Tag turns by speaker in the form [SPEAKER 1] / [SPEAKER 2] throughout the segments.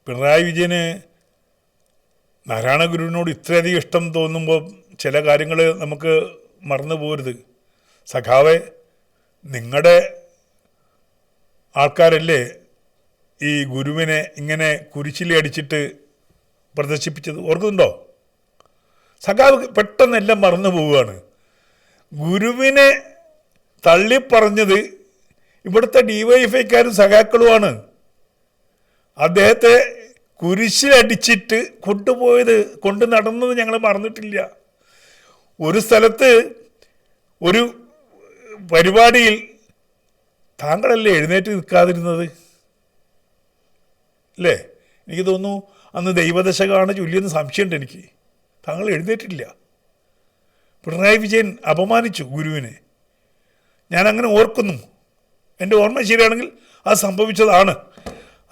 [SPEAKER 1] പിണറായി വിജയന് നാരായണ ഗുരുവിനോട് ഇത്രയധികം ഇഷ്ടം തോന്നുമ്പോൾ ചില കാര്യങ്ങൾ നമുക്ക് മറന്നു പോകരുത്. സഖാവെ, നിങ്ങളുടെ ആൾക്കാരല്ലേ ഈ ഗുരുവിനെ ഇങ്ങനെ കുരിശിലടിച്ചിട്ട് പ്രദർശിപ്പിച്ചത്, ഓർക്കുന്നുണ്ടോ? സഖാവ് പെട്ടെന്നെല്ലാം മറന്നു പോവുകയാണ്. ഗുരുവിനെ തള്ളിപ്പറഞ്ഞത് ഇവിടുത്തെ ഡിവൈഎഫ്ഐക്കാരും സഖാക്കളുമാണ്. അദ്ദേഹത്തെ കുരിശിലടിച്ചിട്ട് കൊണ്ടുപോയത്, കൊണ്ട് നടന്നത് ഞങ്ങൾ മറന്നിട്ടില്ല. ഒരു സ്ഥലത്ത് ഒരു പരിപാടിയിൽ താങ്കളല്ലേ എഴുന്നേറ്റ് നിൽക്കാതിരുന്നത് അല്ലേ? എനിക്ക് തോന്നുന്നു അന്ന് ദൈവദശകമാണ് ചൊല്ലിയെന്ന് സംശയമുണ്ട് എനിക്ക്. താങ്കൾ എഴുന്നേറ്റില്ല. പിണറായി വിജയൻ അപമാനിച്ചു ഗുരുവിനെ. ഞാനങ്ങനെ ഓർക്കുന്നു. എൻ്റെ ഓർമ്മ ശരിയാണെങ്കിൽ അത് സംഭവിച്ചതാണ്.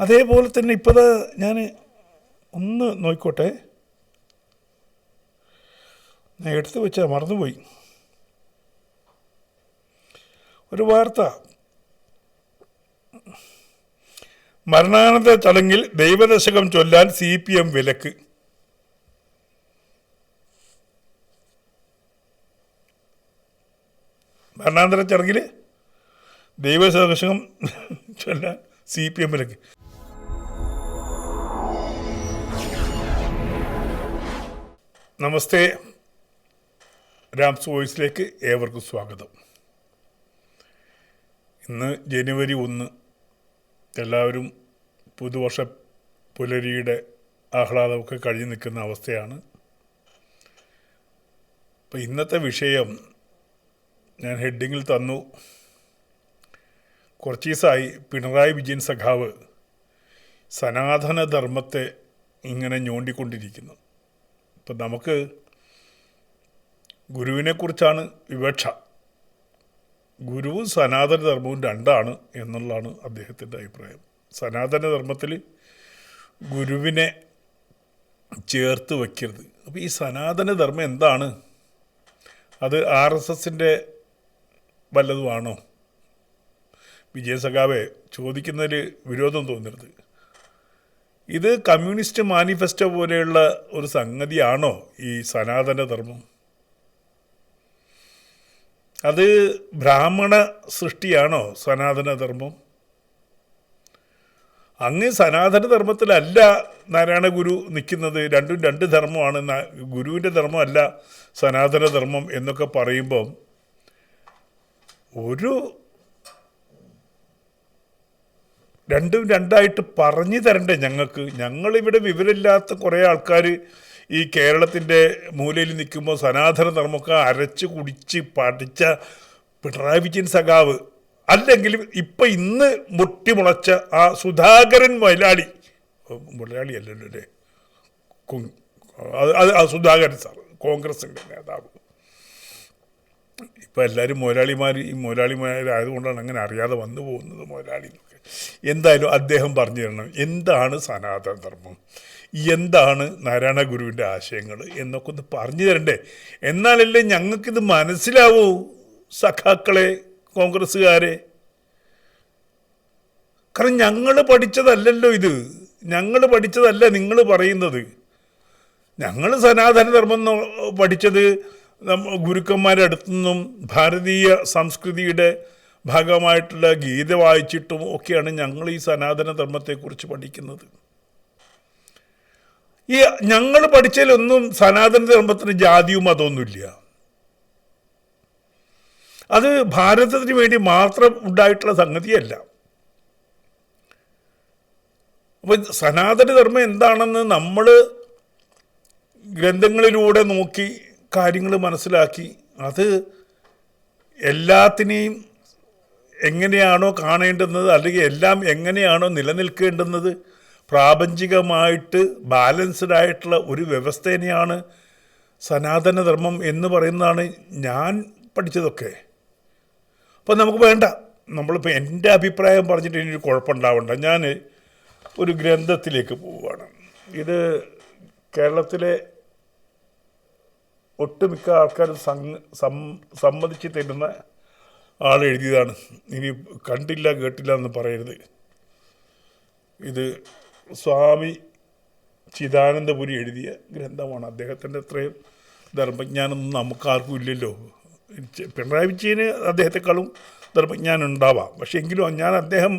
[SPEAKER 1] അതേപോലെ തന്നെ ഇപ്പോൾ ഞാൻ ഒന്ന് നോക്കിക്കോട്ടെ, ഞാൻ എടുത്തു വെച്ചാൽ മറന്നുപോയി ഒരു വാർത്ത. മരണാനന്തര ചടങ്ങിൽ ദൈവദശകം ചൊല്ലാൻ CPM വിലക്ക്. മരണാനന്തര ചടങ്ങിൽ ദൈവദശകം ചൊല്ലാൻ CPM വിലക്ക്. നമസ്തേ, രാംസ് വോയിസിലേക്ക് ഏവർക്കും സ്വാഗതം. ഇന്ന് ജനുവരി 1. എല്ലാവരും പുതുവർഷ പുലരിയുടെ ആഹ്ലാദമൊക്കെ കഴിഞ്ഞ് നിൽക്കുന്ന അവസ്ഥയാണ്. അപ്പോൾ ഇന്നത്തെ വിഷയം ഞാൻ ഹെഡിങ്ങിൽ തന്നു. കുറച്ച് ദിവസമായി പിണറായി വിജയൻ സഖാവ് സനാതനധർമ്മത്തെ ഇങ്ങനെ ഞോണ്ടിക്കൊണ്ടിരിക്കുന്നു. ഇപ്പം നമുക്ക് ഗുരുവിനെക്കുറിച്ചാണ് വിവക്ഷ. ഗുരുവും സനാതനധർമ്മവും രണ്ടാണ് എന്നുള്ളതാണ് അദ്ദേഹത്തിൻ്റെ അഭിപ്രായം. സനാതനധർമ്മത്തിൽ ഗുരുവിനെ ചേർത്ത് വയ്ക്കരുത്. അപ്പോൾ ഈ സനാതനധർമ്മം എന്താണ്? അത് RSSൻ്റെ വല്ലതുമാണോ? വിജയ സഖാവെ, ചോദിക്കുന്നതിൽ വിരോധം തോന്നരുത്. ഇത് കമ്മ്യൂണിസ്റ്റ് മാനിഫെസ്റ്റോ പോലെയുള്ള ഒരു സംഗതിയാണോ ഈ സനാതനധർമ്മം? അത് ബ്രാഹ്മണ സൃഷ്ടിയാണോ സനാതനധർമ്മം? അങ്ങ് സനാതനധർമ്മത്തിലല്ല നാരായണ ഗുരു നിൽക്കുന്നത്. രണ്ടും രണ്ട് ധർമ്മമാണ്. ഗുരുവിൻ്റെ ധർമ്മമല്ല സനാതനധർമ്മം എന്നൊക്കെ പറയുമ്പം രണ്ടും രണ്ടായിട്ട് പറഞ്ഞു തരണ്ടേ ഞങ്ങൾക്ക്? ഞങ്ങളിവിടെ വിവരമില്ലാത്ത കുറേ ആൾക്കാർ ഈ കേരളത്തിൻ്റെ മൂലയിൽ നിൽക്കുമ്പോൾ സനാതനധർമ്മമൊക്കെ അരച്ച് കുടിച്ച് പഠിച്ച പിണറായി വിജയൻ സഖാവ്, അല്ലെങ്കിൽ ഇപ്പം ഇന്ന് മുട്ടിമുളച്ച ആ സുധാകരൻ മുതലാളി അല്ലല്ലോ അല്ലേ, അത് സുധാകരൻ സാർ, കോൺഗ്രസിൻ്റെ നേതാവ്. ഇപ്പം എല്ലാവരും ഈ മുതലാളിമാരായതുകൊണ്ടാണ് അങ്ങനെ അറിയാതെ വന്നു പോകുന്നത് മുതലാളി എന്നൊക്കെ. എന്തായാലും അദ്ദേഹം പറഞ്ഞു തരണം എന്താണ് സനാതനധർമ്മം, എന്താണ് നാരായണ ഗുരുവിൻ്റെ ആശയങ്ങൾ എന്നൊക്കെ ഒന്ന് പറഞ്ഞു തരണ്ടേ. എന്നാലല്ലേ ഞങ്ങൾക്കിത് മനസ്സിലാവൂ സഖാക്കളെ, കോൺഗ്രസ്സുകാരെ. കാരണം ഞങ്ങൾ പഠിച്ചതല്ലല്ലോ ഇത്, ഞങ്ങൾ പഠിച്ചതല്ല നിങ്ങൾ പറയുന്നത്. ഞങ്ങൾ സനാതനധർമ്മം പഠിച്ചത് ഗുരുക്കന്മാരുടെ അടുത്തു നിന്നും ഭാരതീയ സംസ്കൃതിയുടെ ഭാഗമായിട്ടുള്ള ഗീത വായിച്ചിട്ടും ഒക്കെയാണ് ഞങ്ങൾ ഈ സനാതനധർമ്മത്തെക്കുറിച്ച് പഠിക്കുന്നത്. ഈ ഞങ്ങൾ പഠിച്ചതിലൊന്നും സനാതനധർമ്മത്തിന് ജാതിയും മതമൊന്നുമില്ല. അത് ഭാരതത്തിന് വേണ്ടി മാത്രം ഉണ്ടായിട്ടുള്ള സംഗതിയല്ല. അപ്പം സനാതനധർമ്മം എന്താണെന്ന് നമ്മൾ ഗ്രന്ഥങ്ങളിലൂടെ നോക്കി കാര്യങ്ങൾ മനസ്സിലാക്കി അത് എല്ലാത്തിനെയും എങ്ങനെയാണോ കാണേണ്ടുന്നത്, അല്ലെങ്കിൽ എല്ലാം എങ്ങനെയാണോ നിലനിൽക്കേണ്ടുന്നത്, പ്രാപഞ്ചികമായിട്ട് ബാലൻസ്ഡ് ആയിട്ടുള്ള ഒരു വ്യവസ്ഥേനെയാണ് സനാതനധർമ്മം എന്ന് പറയുന്നതാണ് ഞാൻ പഠിച്ചതൊക്കെ. അപ്പം നമുക്ക് വേണ്ട, നമ്മളിപ്പോൾ എൻ്റെ അഭിപ്രായം പറഞ്ഞിട്ട് ഇനിയൊരു കുഴപ്പമുണ്ടാവണ്ട. ഞാൻ ഒരു ഗ്രന്ഥത്തിലേക്ക് പോവുകയാണ്. ഇത് കേരളത്തിലെ ഒട്ടുമിക്ക ആൾക്കാർ സമ്മതിച്ച് തരുന്ന ആൾ എഴുതിയതാണ്. ഇനി കണ്ടില്ല കേട്ടില്ല എന്ന് പറയരുത്. ഇത് സ്വാമി ചിദാനന്ദപുരി എഴുതിയ ഗ്രന്ഥമാണ്. അദ്ദേഹത്തിൻ്റെ അത്രയും ധർമ്മജ്ഞാനമൊന്നും നമുക്കാർക്കും ഇല്ലല്ലോ. പിണറായി വിജയന് അദ്ദേഹത്തെക്കാളും ധർമ്മജ്ഞാനം ഉണ്ടാവാം. പക്ഷേ എങ്കിലും ഞാൻ അദ്ദേഹം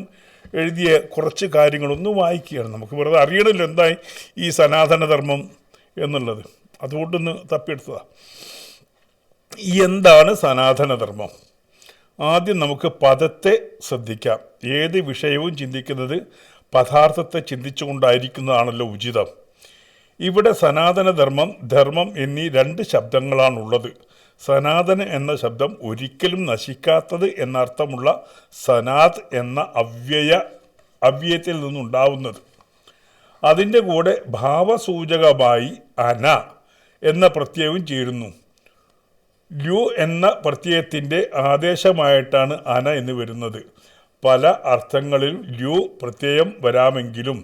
[SPEAKER 1] എഴുതിയ കുറച്ച് കാര്യങ്ങളൊന്നും വായിക്കുകയാണ്. നമുക്ക് വെറുതെ അറിയണമല്ലോ എന്തായി ഈ സനാതനധർമ്മം എന്നുള്ളത്. അതുകൊണ്ടൊന്ന് തപ്പിയെടുത്തതാണ്. എന്താണ് സനാതനധർമ്മം? ആദ്യം നമുക്ക് പദത്തെ ശ്രദ്ധിക്കാം. ഏത് വിഷയവും ചിന്തിക്കുന്നത് പദാർത്ഥത്തെ ചിന്തിച്ചുകൊണ്ടായിരിക്കുന്നതാണല്ലോ ഉചിതം. ഇവിടെ സനാതനധർമ്മം, ധർമ്മം എന്നീ രണ്ട് ശബ്ദങ്ങളാണുള്ളത്. സനാതന എന്ന ശബ്ദം ഒരിക്കലും നശിക്കാത്തത് എന്നർത്ഥമുള്ള സനാത് എന്ന അവ്യയത്തിൽ നിന്നുണ്ടാവുന്നത്. അതിൻ്റെ കൂടെ ഭാവസൂചകമായി അന എന്ന പ്രത്യയവും ചേരുന്നു. ല്യു എന്ന പ്രത്യയത്തിൻ്റെ ആദേശമായിട്ടാണ് അന എന്ന് വരുന്നത്. പല അർത്ഥങ്ങളിലും ല്യു പ്രത്യയം വരാമെങ്കിലും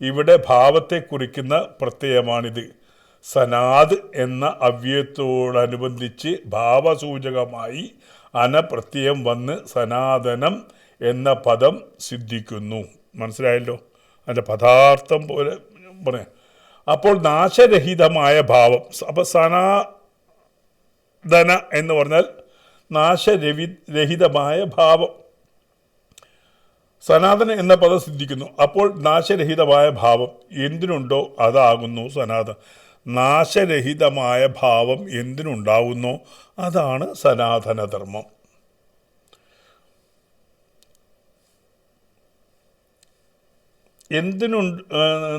[SPEAKER 1] ഇവിടെ ഭാവത്തെ കുറിക്കുന്ന പ്രത്യയമാണിത്. സനാദ് എന്ന അവ്യയത്തോടനുബന്ധിച്ച് ഭാവസൂചകമായി അനപ്രത്യയം വന്ന് സനാതനം എന്ന പദം സിദ്ധിക്കുന്നു. മനസ്സിലായല്ലോ? അതിൻ്റെ പദാർത്ഥം പോലെ പറയാം. അപ്പോൾ നാശരഹിതമായ ഭാവം. അപ്പോൾ സനാതന എന്ന് പറഞ്ഞാൽ നാശരഹിതമായ ഭാവം. സനാതന എന്ന പദം സിദ്ധിക്കുന്നു. അപ്പോൾ നാശരഹിതമായ ഭാവം എന്തിനുണ്ടോ അതാകുന്നു സനാതനം. നാശരഹിതമായ ഭാവം എന്തിനുണ്ടാവുന്നോ അതാണ് സനാതനധർമ്മം.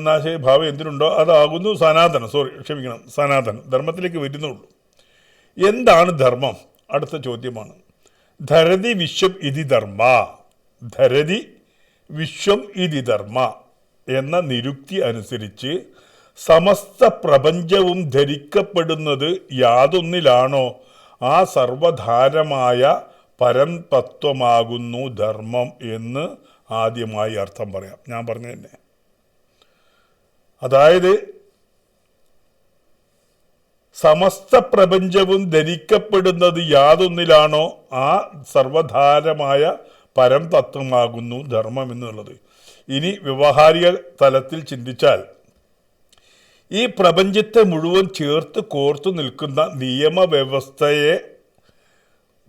[SPEAKER 1] നാശഭാവം എന്തിനുണ്ടോ അതാകുന്നു സനാതനം. ധർമ്മത്തിലേക്ക് വരുന്നുള്ളൂ. എന്താണ് ധർമ്മം? അടുത്ത ചോദ്യമാണ്. ധരതി വിശ്വം ഇതി ധർമ്മ. ധരതി വിശ്വം ഇതി ധർമ്മ എന്ന നിരുക്തി അനുസരിച്ച് സമസ്ത പ്രപഞ്ചവും ധരിക്കപ്പെടുന്നത് യാതൊന്നിലാണോ ആ സർവധാരമായ പരംതത്വമാകുന്നു ധർമ്മം എന്ന് ആദ്യമായി അർത്ഥം പറയാം. ഞാൻ പറഞ്ഞു തന്നെ. അതായത് സമസ്ത പ്രപഞ്ചവും ധരിക്കപ്പെടുന്നത് യാതൊന്നിലാണോ ആ സർവധാരമായ പരംതത്വമാകുന്നു ധർമ്മം എന്നുള്ളത്. ഇനി വ്യവഹാരിക തലത്തിൽ ചിന്തിച്ചാൽ ഈ പ്രപഞ്ചത്തെ മുഴുവൻ ചേർത്ത് കോർത്തു നിൽക്കുന്ന നിയമവ്യവസ്ഥയെ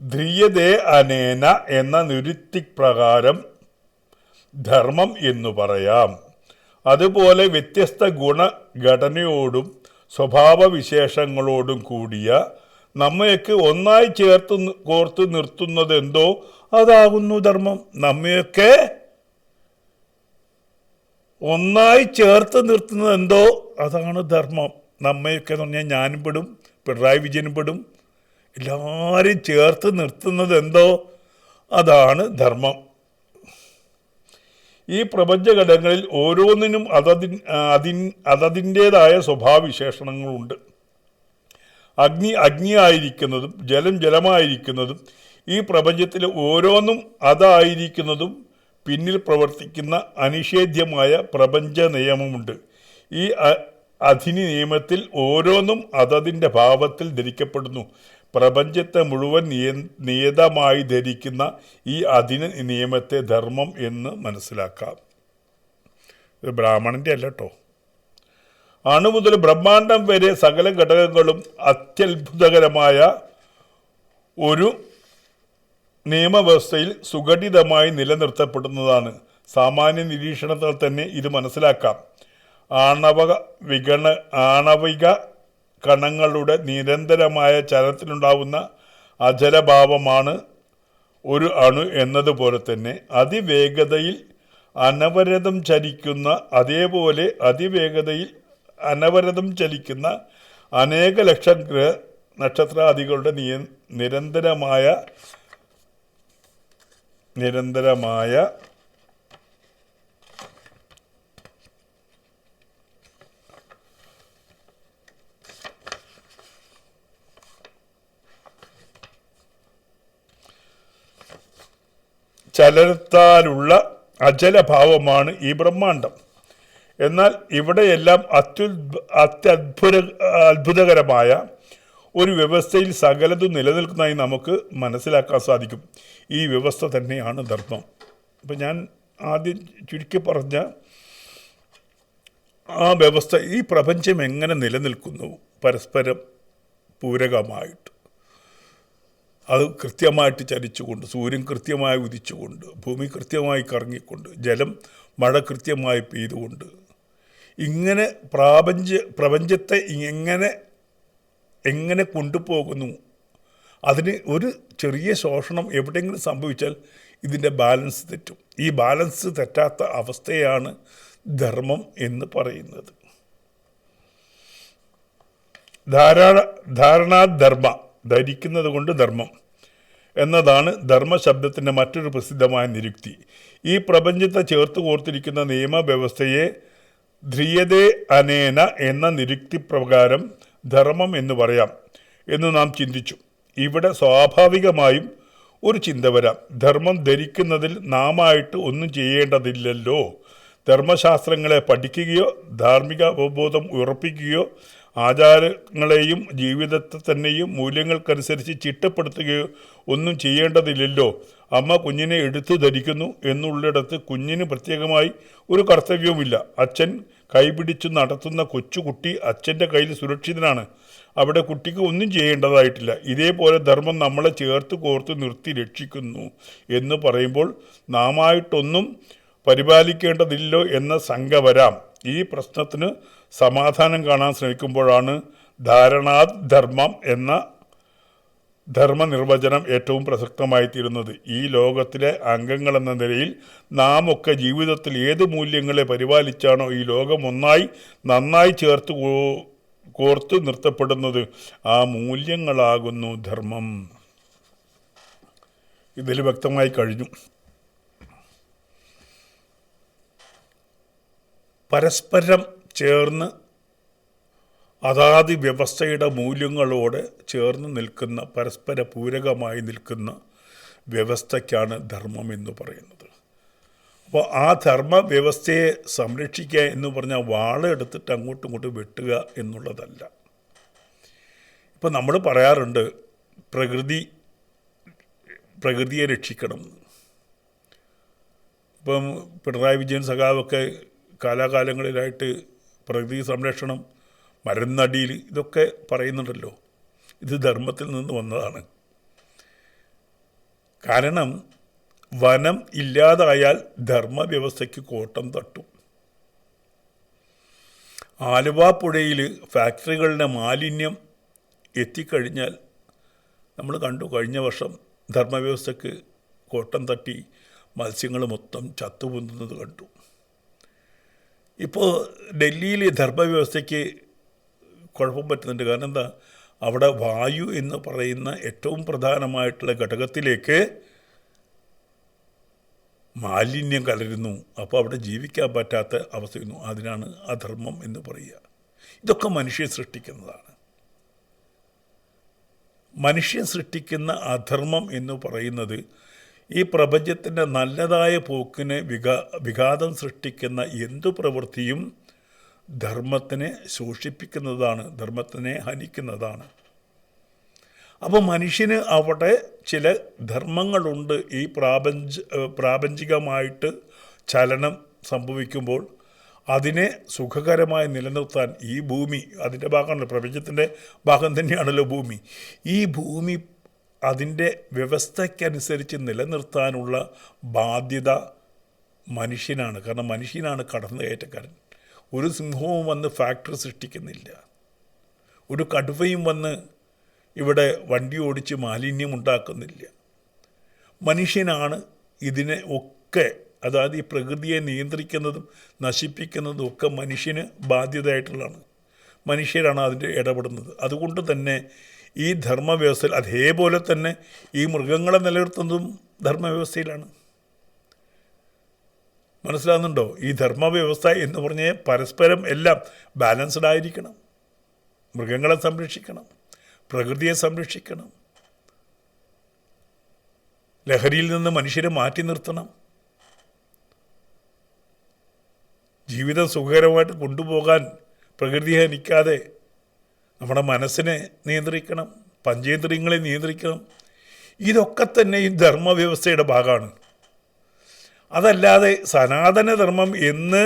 [SPEAKER 1] ധ്രിയതേ അനേന എന്ന നിരുക്തിപ്രകാരം ധർമ്മം എന്നു പറയാം. അതുപോലെ വ്യത്യസ്ത ഗുണഘടനയോടും സ്വഭാവവിശേഷങ്ങളോടും കൂടിയ നമ്മയൊക്കെ ഒന്നായി കോർത്ത് നിർത്തുന്നതെന്തോ അതാകുന്നു ധർമ്മം. നമ്മയൊക്കെ ഒന്നായി ചേർത്ത് നിർത്തുന്നത് എന്തോ അതാണ് ധർമ്മം. നമ്മയൊക്കെ എന്ന് പറഞ്ഞാൽ ഞാനും പെടും, പിണറായി വിജയനും പെടും. എല്ലാവരും ചേർത്ത് നിർത്തുന്നത് എന്തോ അതാണ് ധർമ്മം. ഈ പ്രപഞ്ചഘടകങ്ങളിൽ ഓരോന്നിനും അതതിൻ്റേതായ സ്വഭാവവിശേഷണങ്ങളുണ്ട്. അഗ്നിയായിരിക്കുന്നതും ജലമായിരിക്കുന്നതും ഈ പ്രപഞ്ചത്തിൽ ഓരോന്നും അതായിരിക്കുന്നതും പിന്നിൽ പ്രവർത്തിക്കുന്ന അനിഷേധ്യമായ പ്രപഞ്ച നിയമമുണ്ട്. ഈ അധിനി നിയമത്തിൽ ഓരോന്നും അതതിൻ്റെ ഭാവത്തിൽ ധരിക്കപ്പെടുന്നു. പ്രപഞ്ചത്തെ മുഴുവൻ നിയതമായി ധരിക്കുന്ന ഈ അധിന നിയമത്തെ ധർമ്മം എന്ന് മനസ്സിലാക്കാം. ഇത് ബ്രാഹ്മണൻ്റെ അല്ല കേട്ടോ. അണു മുതൽ ബ്രഹ്മാണ്ടം വരെ സകല ഘടകങ്ങളും അത്യത്ഭുതകരമായ ഒരു നിയമവ്യവസ്ഥയിൽ സുഘടിതമായി നിലനിർത്തപ്പെടുന്നതാണ്. സാമാന്യ നിരീക്ഷണത്തിൽ തന്നെ ഇത് മനസ്സിലാക്കാം. ആണവിക കണങ്ങളുടെ നിരന്തരമായ ചലനത്തിലുണ്ടാവുന്ന അചലഭാവമാണ് ഒരു അണു എന്നതുപോലെ തന്നെ അതിവേഗതയിൽ അനവരതം ചലിക്കുന്ന അതേപോലെ അതിവേഗതയിൽ അനവരതം ചലിക്കുന്ന അനേക ലക്ഷം നക്ഷത്രാദികളുടെ നിരന്തരമായ ചലനത്താലുള്ള അചലഭാവമാണ് ഈ ബ്രഹ്മാണ്ടം. എന്നാൽ ഇവിടെയെല്ലാം അത്ഭുതകരമായ ഒരു വ്യവസ്ഥയിൽ സകലതും നിലനിൽക്കുന്നതായി നമുക്ക് മനസ്സിലാക്കാൻ സാധിക്കും. ഈ വ്യവസ്ഥ തന്നെയാണ് ധർമ്മം. അപ്പം ഞാൻ ആദ്യം ചുരുക്കി പറഞ്ഞ ആ വ്യവസ്ഥ, ഈ പ്രപഞ്ചം എങ്ങനെ നിലനിൽക്കുന്നു പരസ്പരം പൂരകമായിട്ട്, അത് കൃത്യമായിട്ട് ചലിച്ചുകൊണ്ട്, സൂര്യൻ കൃത്യമായി ഉദിച്ചുകൊണ്ട്, ഭൂമി കൃത്യമായി കറങ്ങിക്കൊണ്ട്, ജലം മഴ കൃത്യമായി പെയ്തുകൊണ്ട്, ഇങ്ങനെ പ്രപഞ്ചത്തെ എങ്ങനെ കൊണ്ടുപോകുന്നു. അതിന് ഒരു ചെറിയ ശോഷണം എവിടെയെങ്കിലും സംഭവിച്ചാൽ ഇതിൻ്റെ ബാലൻസ് തെറ്റും. ഈ ബാലൻസ് തെറ്റാത്ത അവസ്ഥയാണ് ധർമ്മം എന്ന് പറയുന്നത്. ധാരണാധർമ്മ, ധരിക്കുന്നത് കൊണ്ട് ധർമ്മം എന്നതാണ് ധർമ്മശബ്ദത്തിൻ്റെ മറ്റൊരു പ്രസിദ്ധമായ നിരുക്തി. ഈ പ്രപഞ്ചത്തെ ചേർത്ത് കോർത്തിരിക്കുന്ന നിയമവ്യവസ്ഥയെ ധ്രിയതേ അനേന എന്ന നിരുക്തി പ്രകാരം ധർമ്മം എന്ന് പറയാം എന്ന് നാം ചിന്തിച്ചു. ഇവിടെ സ്വാഭാവികമായും ഒരു ചിന്ത വരാം, ധർമ്മം ധരിക്കുന്നതിൽ നാമായിട്ട് ഒന്നും ചെയ്യേണ്ടതില്ലല്ലോ. ധർമ്മശാസ്ത്രങ്ങളെ പഠിക്കുകയോ ധാർമ്മിക അവബോധം ഉറപ്പിക്കുകയോ ആചാരങ്ങളെയും ജീവിതത്തെ തന്നെയും മൂല്യങ്ങൾക്കനുസരിച്ച് ചിട്ടപ്പെടുത്തുകയോ ഒന്നും ചെയ്യേണ്ടതില്ലല്ലോ. അമ്മ കുഞ്ഞിനെ എടുത്തു ധരിക്കുന്നു എന്നുള്ളിടത്ത് കുഞ്ഞിന് പ്രത്യേകമായി ഒരു കർത്തവ്യവുമില്ല. അച്ഛൻ കൈപിടിച്ചു നടത്തുന്ന കൊച്ചുകുട്ടി അച്ഛൻ്റെ കയ്യിൽ സുരക്ഷിതനാണ്. അവിടെ കുട്ടിക്ക് ഒന്നും ചെയ്യേണ്ടതായിട്ടില്ല. ഇതേപോലെ ധർമ്മം നമ്മളെ ചേർത്ത് കോർത്ത് നിർത്തി രക്ഷിക്കുന്നു എന്ന് പറയുമ്പോൾ നാമായിട്ടൊന്നും പരിപാലിക്കേണ്ടതില്ലോ എന്ന ശങ്ക വരാം. ഈ പ്രശ്നത്തിന് സമാധാനം കാണാൻ ശ്രമിക്കുമ്പോഴാണ് ധാരണാധർമ്മം എന്ന ധർമ്മനിർവചനം ഏറ്റവും പ്രസക്തമായിത്തീരുന്നത്. ഈ ലോകത്തിലെ അംഗങ്ങളെന്ന നിലയിൽ നാം ഒക്കെ ജീവിതത്തിൽ ഏത് മൂല്യങ്ങളെ പരിപാലിച്ചാണോ ഈ ലോകം നന്നായി ചേർത്ത് കോർത്ത് നിർത്തപ്പെടുന്നത്, ആ മൂല്യങ്ങളാകുന്നു ധർമ്മം. ഇതിൽ വ്യക്തമായി കഴിഞ്ഞു. പരസ്പരം ചേർന്ന് അതാത് വ്യവസ്ഥയുടെ മൂല്യങ്ങളോട് ചേർന്ന് നിൽക്കുന്ന, പരസ്പര പൂരകമായി നിൽക്കുന്ന വ്യവസ്ഥയ്ക്കാണ് ധർമ്മം എന്ന് പറയുന്നത്. അപ്പോൾ ആ ധർമ്മ വ്യവസ്ഥയെ സംരക്ഷിക്കുക എന്ന് പറഞ്ഞാൽ വാളെടുത്തിട്ട് അങ്ങോട്ടും ഇങ്ങോട്ടും വെട്ടുക എന്നുള്ളതല്ല. ഇപ്പം നമ്മൾ പറയാറുണ്ട് പ്രകൃതിയെ രക്ഷിക്കണം. ഇപ്പം പിണറായി വിജയൻ സഖാവൊക്കെ കാലാകാലങ്ങളിലായിട്ട് പ്രകൃതി സംരക്ഷണം, മരുന്നടിയിൽ ഇതൊക്കെ പറയുന്നുണ്ടല്ലോ. ഇത് ധർമ്മത്തിൽ നിന്ന് വന്നതാണ്. കാരണം വനം ഇല്ലാതായാൽ ധർമ്മവ്യവസ്ഥയ്ക്ക് കോട്ടം തട്ടും. ആലുവ പുഴയിൽ ഫാക്ടറികളുടെ മാലിന്യം എത്തിക്കഴിഞ്ഞാൽ നമ്മൾ കണ്ടു, കഴിഞ്ഞ വർഷം ധർമ്മവ്യവസ്ഥയ്ക്ക് കോട്ടം തട്ടി മത്സ്യങ്ങൾ മൊത്തം ചത്തുപൊന്തുന്നത് കണ്ടു. ഇപ്പോൾ ഡൽഹിയിൽ ധർമ്മവ്യവസ്ഥയ്ക്ക് കുഴപ്പം പറ്റുന്നുണ്ട്. കാരണം എന്താ, അവിടെ വായു എന്ന് പറയുന്ന ഏറ്റവും പ്രധാനമായിട്ടുള്ള ഘടകത്തിലേക്ക് മാലിന്യം കലരുന്നു. അപ്പോൾ അവിടെ ജീവിക്കാൻ പറ്റാത്ത അവസ്ഥ വരുന്നു. അതിനാണ് അധർമ്മം എന്ന് പറയുക. ഇതൊക്കെ മനുഷ്യൻ സൃഷ്ടിക്കുന്നതാണ്. മനുഷ്യൻ സൃഷ്ടിക്കുന്ന അധർമ്മം എന്ന് പറയുന്നത് ഈ പ്രപഞ്ചത്തിൻ്റെ നല്ലതായ പോക്കിന് വിഘാതം സൃഷ്ടിക്കുന്ന എന്തു പ്രവൃത്തിയും ധർമ്മത്തിനെ ശോഷിപ്പിക്കുന്നതാണ്, ധർമ്മത്തിനെ ഹനിക്കുന്നതാണ്. അപ്പോൾ മനുഷ്യന് അവിടെ ചില ധർമ്മങ്ങളുണ്ട്. ഈ പ്രാപഞ്ചികമായിട്ട് ചലനം സംഭവിക്കുമ്പോൾ അതിനെ സുഖകരമായി നിലനിർത്താൻ ഈ ഭൂമി അതിൻ്റെ ഭാഗമാണല്ലോ, പ്രപഞ്ചത്തിൻ്റെ ഭാഗം തന്നെയാണല്ലോ ഭൂമി. ഈ ഭൂമി അതിൻ്റെ വ്യവസ്ഥയ്ക്കനുസരിച്ച് നിലനിർത്താനുള്ള ബാധ്യത മനുഷ്യനാണ്. കാരണം മനുഷ്യനാണ് കടന്നുകയറ്റക്കാരൻ. ഒരു സിംഹവും വന്ന് ഫാക്ടറി സൃഷ്ടിക്കുന്നില്ല. ഒരു കടുവയും വന്ന് ഇവിടെ വണ്ടി ഓടിച്ച് മാലിന്യം ഉണ്ടാക്കുന്നില്ല. മനുഷ്യനാണ് ഇതിനെ ഒക്കെ, അതായത് ഈ പ്രകൃതിയെ നിയന്ത്രിക്കുന്നതും നശിപ്പിക്കുന്നതും ഒക്കെ മനുഷ്യന് ബാധ്യതയായിട്ടുള്ളതാണ്. മനുഷ്യരാണ് അതിൻ്റെ ഇടപെടുന്നത്. അതുകൊണ്ട് തന്നെ ഈ ധർമ്മവ്യവസ്ഥയിൽ അതേപോലെ തന്നെ ഈ മൃഗങ്ങളെ നിലനിർത്തുന്നതും ധർമ്മവ്യവസ്ഥയിലാണ്. മനസ്സിലാകുന്നുണ്ടോ? ഈ ധർമ്മവ്യവസ്ഥ എന്ന് പറഞ്ഞാൽ പരസ്പരം എല്ലാം ബാലൻസ്ഡ് ആയിരിക്കണം. മൃഗങ്ങളെ സംരക്ഷിക്കണം, പ്രകൃതിയെ സംരക്ഷിക്കണം, ലഹരിയിൽ നിന്ന് മനുഷ്യരെ മാറ്റി നിർത്തണം, ജീവിതം സുഖകരമായിട്ട് കൊണ്ടുപോകാൻ പ്രകൃതിയെ ഹനിക്കാതെ നമ്മുടെ മനസ്സിനെ നിയന്ത്രിക്കണം, പഞ്ചേന്ദ്രിയങ്ങളെ നിയന്ത്രിക്കണം. ഇതൊക്കെ തന്നെ ഈ ധർമ്മവ്യവസ്ഥയുടെ ഭാഗമാണ്. അതല്ലാതെ സനാതനധർമ്മം എന്ന്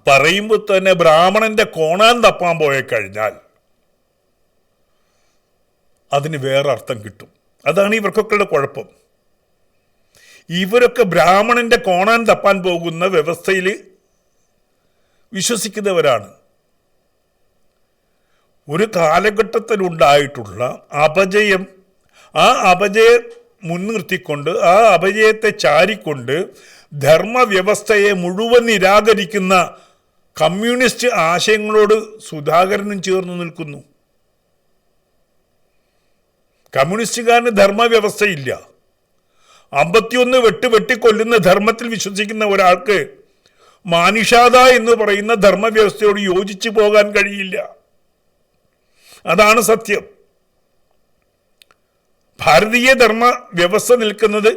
[SPEAKER 1] പറയുമ്പോൾ തന്നെ ബ്രാഹ്മണന്റെ കോണാൻ തപ്പാൻ പോയി കഴിഞ്ഞാൽ അതിന് വേറെ അർത്ഥം കിട്ടും. അതാണ് ഇവർക്കൊക്കെയുള്ള കുഴപ്പം. ഇവരൊക്കെ ബ്രാഹ്മണന്റെ കോണാൻ തപ്പാൻ പോകുന്ന വ്യവസ്ഥയിൽ വിശ്വസിക്കുന്നവരാണ്. ഒരു കാലഘട്ടത്തിലുണ്ടായിട്ടുള്ള അപജയം, ആ അപജയം മുൻനിർത്തിക്കൊണ്ട്, ആ അപജയത്തെ ചാരിക്കൊണ്ട് ധർമ്മവ്യവസ്ഥയെ മുഴുവൻ നിരാകരിക്കുന്ന കമ്മ്യൂണിസ്റ്റ് ആശയങ്ങളോട് സുധാകരനും ചേർന്ന് നിൽക്കുന്നു. കമ്മ്യൂണിസ്റ്റുകാരന് ധർമ്മവ്യവസ്ഥയില്ല. 51 വെട്ടിക്കൊല്ലുന്ന ധർമ്മത്തിൽ വിശ്വസിക്കുന്ന ഒരാൾക്ക് മാനുഷാത എന്ന് പറയുന്ന ധർമ്മവ്യവസ്ഥയോട് യോജിച്ചു പോകാൻ കഴിയില്ല. അതാണ് സത്യം. ഭാരതീയ ധർമ്മ വ്യവസ്ഥ നിൽക്കുന്നത്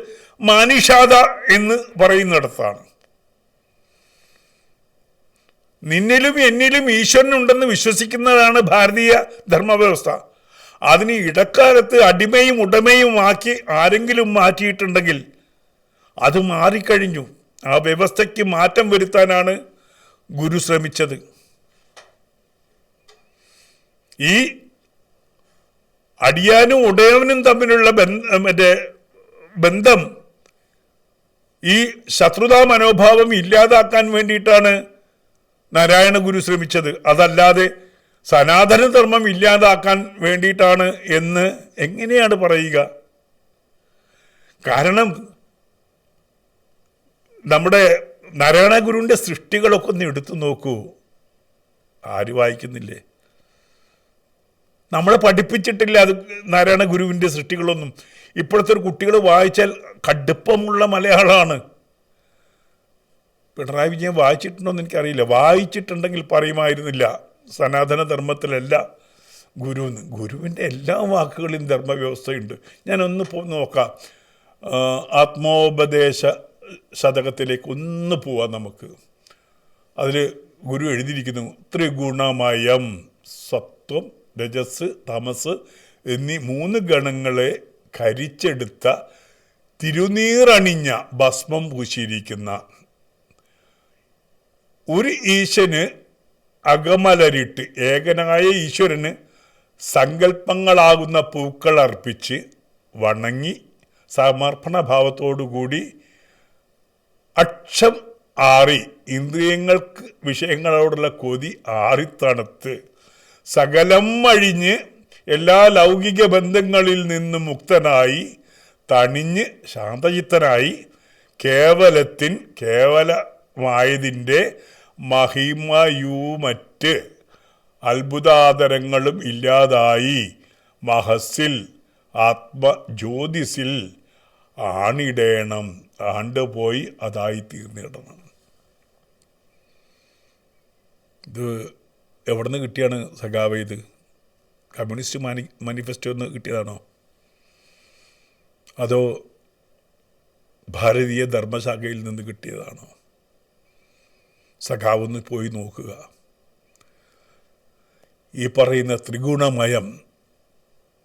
[SPEAKER 1] മാനുഷാത എന്ന് പറയുന്നിടത്താണ്. നിന്നിലും എന്നിലും ഈശ്വരനുണ്ടെന്ന് വിശ്വസിക്കുന്നതാണ് ഭാരതീയ ധർമ്മവ്യവസ്ഥ. അതിന് ഇടക്കാലത്ത് അടിമയും ഉടമയും ആക്കി ആരെങ്കിലും മാറ്റിയിട്ടുണ്ടെങ്കിൽ അത് മാറിക്കഴിഞ്ഞു. ആ വ്യവസ്ഥയ്ക്ക് മാറ്റം വരുത്താനാണ് ഗുരു ശ്രമിച്ചത്. ഈ അടിയാനും ഉടയവനും തമ്മിലുള്ള ബന്ധം, ഈ ശത്രുതാ മനോഭാവം ഇല്ലാതാക്കാൻ വേണ്ടിയിട്ടാണ് നാരായണ ഗുരു ശ്രമിച്ചത്. അതല്ലാതെ സനാതനധർമ്മം ഇല്ലാതാക്കാൻ വേണ്ടിയിട്ടാണ് എന്ന് എങ്ങനെയാണ് പറയുക? കാരണം നമ്മുടെ നാരായണ ഗുരുവിൻ്റെ സൃഷ്ടികളൊക്കെ ഒന്ന് എടുത്തു നോക്കൂ. ആര് വായിക്കുന്നില്ലേ? നമ്മളെ പഠിപ്പിച്ചിട്ടില്ല അത് നാരായണ ഗുരുവിൻ്റെ സൃഷ്ടികളൊന്നും. ഇപ്പോഴത്തെ ഒരു കുട്ടികൾ വായിച്ചാൽ കടുപ്പമുള്ള മലയാളമാണ്. പിണറായി വിജയൻ വായിച്ചിട്ടുണ്ടോ എന്ന് എനിക്കറിയില്ല. വായിച്ചിട്ടുണ്ടെങ്കിൽ പറയുമായിരുന്നില്ല സനാതനധർമ്മത്തിലല്ല ഗുരുവെന്ന്. ഗുരുവിൻ്റെ എല്ലാ വാക്കുകളിലും ധർമ്മവ്യവസ്ഥയുണ്ട്. ഞാനൊന്ന് നോക്കാം. ആത്മോപദേശ ശതകത്തിലേക്ക് ഒന്ന് പോവാം നമുക്ക്. അതിൽ ഗുരു എഴുതിയിരിക്കുന്നു, ത്രിഗുണമയം, സത്വം, രജസ്, തമസ് എന്നീ 3 ഗണങ്ങളെ കരിച്ചെടുത്ത തിരുനീറണിഞ്ഞ ഭസ്മം പൂശിയിരിക്കുന്ന ഒരു ഈശന് അകമലരിട്ട് ഏകനായ ഈശ്വരന് സങ്കല്പങ്ങളാകുന്ന പൂക്കൾ അർപ്പിച്ച് വണങ്ങി സമർപ്പണ ഭാവത്തോടുകൂടി അക്ഷം ആറി ഇന്ദ്രിയങ്ങൾക്ക് വിഷയങ്ങളോടുള്ള കൊതി ആറിത്തണുത്ത് സകലം അഴിഞ്ഞ് എല്ലാ ലൗകിക ബന്ധങ്ങളിൽ നിന്നും മുക്തനായി തണിഞ്ഞ് ശാന്തചിത്തനായി കേവലമായതിൻ്റെ മഹിമയുമറ്റ് അത്ഭുതാതരങ്ങളും ഇല്ലാതായി മഹസ്സിൽ ആത്മജ്യോതിസിൽ ആണിടേണം, ആണ്ടുപോയി അതായി തീർന്നിടണം. ഇത് എവിടെ നിന്ന് കിട്ടിയാണ് സഖാവ്? ഇത് കമ്മ്യൂണിസ്റ്റ് മാനിഫെസ്റ്റോ എന്ന് കിട്ടിയതാണോ? അതോ ഭാരതീയ ധർമ്മശാഖയിൽ നിന്ന് കിട്ടിയതാണോ? സഖാവൊന്ന് പോയി നോക്കുക. ഈ പറയുന്ന ത്രിഗുണമയം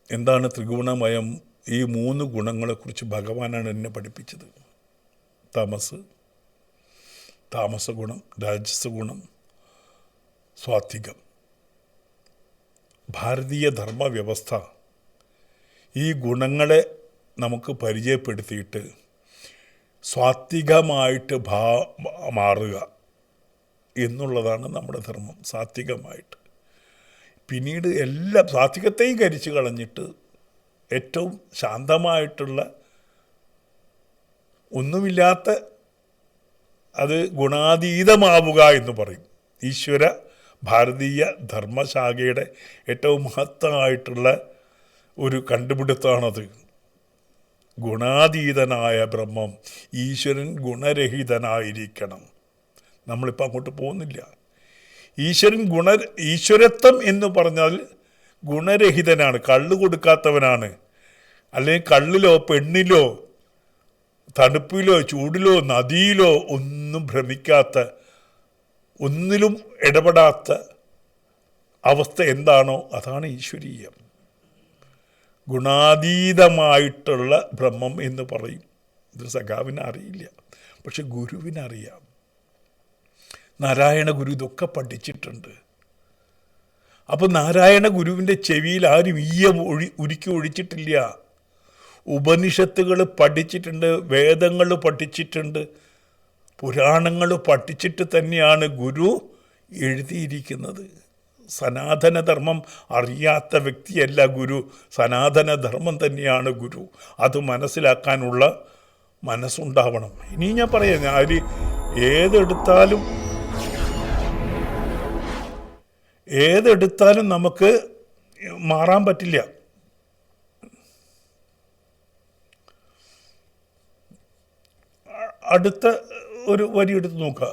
[SPEAKER 1] എന്താണ്? ത്രിഗുണമയം ഈ 3 ഗുണങ്ങളെക്കുറിച്ച് ഭഗവാനാണ് എന്നെ പഠിപ്പിച്ചത്. താമസ ഗുണം, രാജസ ഗുണം, സ്വാത്വികം. ഭാരതീയ ധർമ്മവ്യവസ്ഥ ഈ ഗുണങ്ങളെ നമുക്ക് പരിചയപ്പെടുത്തിയിട്ട് സ്വാത്വികമായിട്ട് മാറുക എന്നുള്ളതാണ് നമ്മുടെ ധർമ്മം. സാത്വികമായിട്ട് പിന്നീട് എല്ലാ സാത്വികത്തെയും കരിച്ചു കളഞ്ഞിട്ട് ഏറ്റവും ശാന്തമായിട്ടുള്ള ഒന്നുമില്ലാത്ത അത് ഗുണാതീതമാവുക എന്ന് പറയും. ഈശ്വര ഭാരതീയ ധർമ്മശാഖയുടെ ഏറ്റവും മഹത്തമായിട്ടുള്ള ഒരു കണ്ടുപിടുത്തമാണത്. ഗുണാതീതനായ ബ്രഹ്മം, ഈശ്വരൻ ഗുണരഹിതനായിരിക്കണം. നമ്മളിപ്പോൾ അങ്ങോട്ട് പോകുന്നില്ല. ഈശ്വരത്വം എന്ന് പറഞ്ഞാൽ ഗുണരഹിതനാണ്, കള്ള് കൊടുക്കാത്തവനാണ്. അല്ലെങ്കിൽ കള്ളിലോ പെണ്ണിലോ തണുപ്പിലോ ചൂടിലോ നദിയിലോ ഒന്നും ഭ്രമിക്കാത്ത, ഒന്നിലും ഇടപെടാത്ത അവസ്ഥ എന്താണോ അതാണ് ഈശ്വരീയം. ഗുണാതീതമായിട്ടുള്ള ബ്രഹ്മം എന്ന് പറയും. ഇത് സഖാവിന് അറിയില്ല, പക്ഷെ ഗുരുവിനറിയാം. നാരായണ ഗുരു ഇതൊക്കെ പഠിച്ചിട്ടുണ്ട്. അപ്പോൾ നാരായണ ഗുരുവിൻ്റെ ചെവിയിൽ ആരും ഉരുക്കി ഒഴിച്ചിട്ടില്ല. ഉപനിഷത്തുകൾ പഠിച്ചിട്ടുണ്ട്, വേദങ്ങൾ പഠിച്ചിട്ടുണ്ട്, പുരാണങ്ങൾ പഠിച്ചിട്ട് തന്നെയാണ് ഗുരു എഴുതിയിരിക്കുന്നത്. സനാതനധർമ്മം അറിയാത്ത വ്യക്തിയല്ല ഗുരു, സനാതനധർമ്മം തന്നെയാണ് ഗുരു. അത് മനസ്സിലാക്കാനുള്ള മനസ്സുണ്ടാവണം. ഇനി ഞാൻ പറയാം, ആര് ഏതെടുത്താലും നമുക്ക് മാറാൻ പറ്റില്ല. അടുത്ത ഒരു വരി എടുത്ത് നോക്കുക.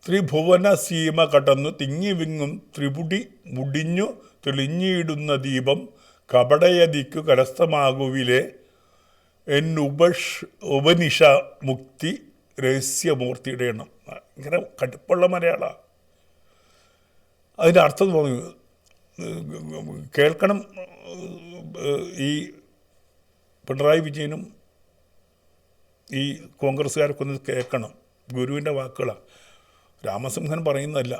[SPEAKER 1] ത്രിഭുവന സീമ കടന്നു തിങ്ങി വിങ്ങും ത്രിപുടി മുടിഞ്ഞു തെളിഞ്ഞിടുന്ന ദീപം കപടയതിക്കു കരസ്ഥമാകുവിലെ ഉപനിഷ മുക്തി രഹസ്യമൂർത്തിയുടെ എണ്ണം. ഇങ്ങനെ കടുപ്പുള്ള മലയാളമാണ്. അതിൻ്റെ അർത്ഥം കേൾക്കണം. ഈ പിണറായി വിജയനും ഈ കോൺഗ്രസ്സുകാരൊക്കെ ഒന്ന് കേൾക്കണം. ഗുരുവിൻ്റെ വാക്കുകളാണ്, രാമസിംഹൻ പറയുന്നതല്ല.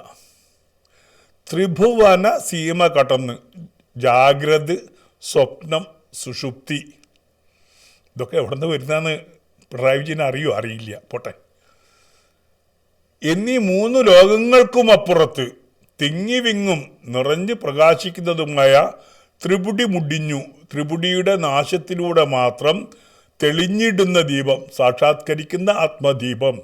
[SPEAKER 1] ത്രിഭുവന സീമ കടന്ന് ജാഗ്രത, സ്വപ്നം, സുഷുപ്തി, ഇതൊക്കെ എവിടെ നിന്ന് വരുന്നതെന്ന് പിണറായി വിജയന് അറിയില്ല, പോട്ടെ. എന്നീ 3 ലോകങ്ങൾക്കും അപ്പുറത്ത് തിങ്ങി വിങ്ങും നിറഞ്ഞ് പ്രകാശിക്കുന്നതുമായ ത്രിപുടി മുടിഞ്ഞു, ത്രിപുടിയുടെ നാശത്തിലൂടെ മാത്രം തെളിഞ്ഞിടുന്ന ദീപം, സാക്ഷാത്കരിക്കുന്ന ആത്മദീപം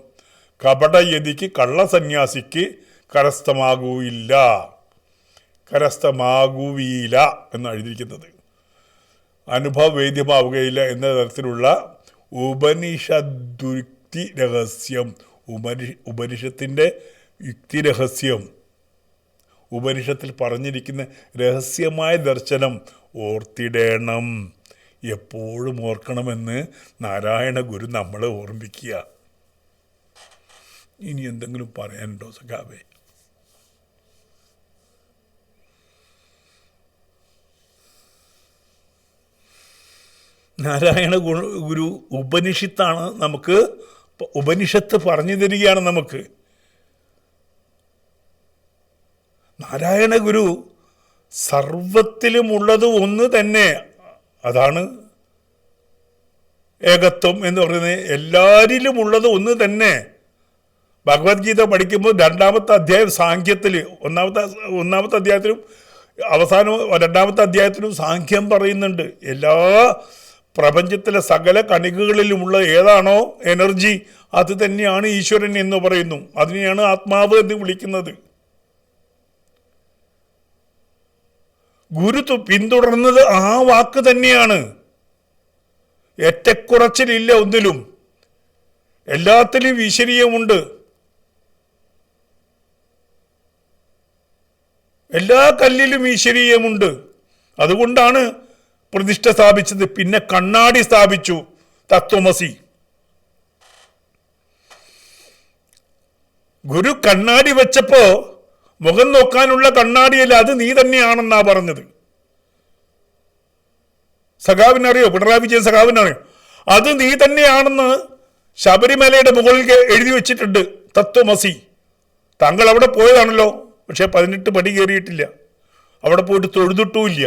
[SPEAKER 1] കപടയതിക്ക്, കള്ളസന്യാസിക്ക് കരസ്ഥമാകൂയില്ല എന്നാണ് എഴുതിയിരിക്കുന്നത്. അനുഭവവേദ്യമാവുകയില്ല എന്ന തരത്തിലുള്ള ഉപനിഷദ്യുക്തി രഹസ്യം, ഉപനിഷത്തിൻ്റെ യുക്തിരഹസ്യം, ഉപനിഷത്തിൽ പറഞ്ഞിരിക്കുന്ന രഹസ്യമായ ദർശനം ഓർത്തിടേണം, എപ്പോഴും ഓർക്കണമെന്ന് നാരായണ ഗുരു നമ്മളെ ഓർമ്മിക്കുക. ഇനി എന്തെങ്കിലും പറയാനുണ്ടോ സഖാവേ? നാരായണ ഗുരു ഉപനിഷത്താണ് നമുക്ക്, ഉപനിഷത്ത് പറഞ്ഞു തരികയാണ് നമുക്ക്. നാരായണ ഗുരു സർവത്തിലുമുള്ളത് ഒന്ന് തന്നെ, അതാണ് ഏകത്വം എന്ന് പറയുന്നത്. എല്ലാവരിലുമുള്ളത് ഒന്ന് തന്നെ. ഭഗവത്ഗീത പഠിക്കുമ്പോൾ 2-ാമത്തെ അധ്യായം സാഖ്യത്തിൽ, ഒന്നാമത്തെ അധ്യായത്തിലും അവസാനം 2-ാമത്തെ അധ്യായത്തിലും സാഖ്യം പറയുന്നുണ്ട്. എല്ലാ പ്രപഞ്ചത്തിലെ സകല കണികകളിലുമുള്ള ഏതാണോ എനർജി, അത് തന്നെയാണ് ഈശ്വരൻ എന്ന് പറയുന്നു. അതിനെയാണ് ആത്മാവ് എന്ന് വിളിക്കുന്നത്. ഗുരു പിന്തുടർന്നത് ആ വാക്ക് തന്നെയാണ്. ഏറ്റക്കുറച്ചിലില്ല ഒന്നിലും, എല്ലാത്തിലും ഈശ്വരീയമുണ്ട്. എല്ലാ കല്ലിലും ഈശ്വരീയമുണ്ട്. അതുകൊണ്ടാണ് പ്രതിഷ്ഠ സ്ഥാപിച്ചത്. പിന്നെ കണ്ണാടി സ്ഥാപിച്ചു, തത്വമസി. ഗുരു കണ്ണാടി വെച്ചപ്പോ മുഖം നോക്കാനുള്ള കണ്ണാടിയല്ല, അത് നീ തന്നെയാണെന്നാ പറഞ്ഞത്. സഖാവിനറിയോ? പിണറായി വിജയൻ സഖാവിനറിയോ? അത് നീ തന്നെയാണെന്ന് ശബരിമലയുടെ മുകളിൽ എഴുതി വെച്ചിട്ടുണ്ട്, തത്വമസി. താങ്കൾ അവിടെ പോയതാണല്ലോ, പക്ഷെ 18 പടി കയറിയിട്ടില്ല, അവിടെ പോയിട്ട് തൊഴുതിട്ടുമില്ല.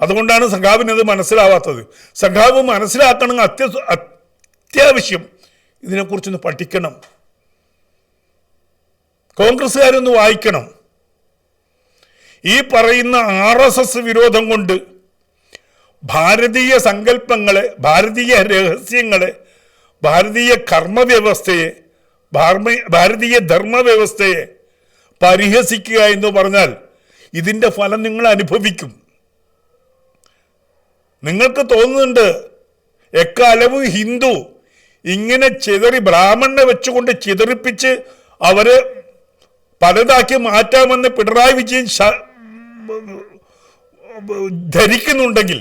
[SPEAKER 1] അതുകൊണ്ടാണ് സഖാവിനത് മനസ്സിലാവാത്തത്. സഖാവ് മനസ്സിലാക്കണമെങ്കിൽ അത്യാവശ്യം ഇതിനെക്കുറിച്ചൊന്ന് പഠിക്കണം. കോൺഗ്രസ്സുകാരൊന്ന് വായിക്കണം. ഈ പറയുന്ന RSS വിരോധം കൊണ്ട് ഭാരതീയ സങ്കല്പങ്ങളെ, ഭാരതീയ രഹസ്യങ്ങളെ, ഭാരതീയ കർമ്മവ്യവസ്ഥയെ, ഭാരതീയ ധർമ്മവ്യവസ്ഥയെ പരിഹസിക്കുക എന്ന് പറഞ്ഞാൽ ഇതിൻ്റെ ഫലം നിങ്ങൾ അനുഭവിക്കും. നിങ്ങൾക്ക് തോന്നുന്നുണ്ട് എക്കാലവും ഹിന്ദു ഇങ്ങനെ ബ്രാഹ്മണനെ വെച്ചുകൊണ്ട് ചിതറിപ്പിച്ച് അവരെ പലതാക്കി മാറ്റാമെന്ന് പിണറായി വിജയൻ ധരിക്കുന്നുണ്ടെങ്കിൽ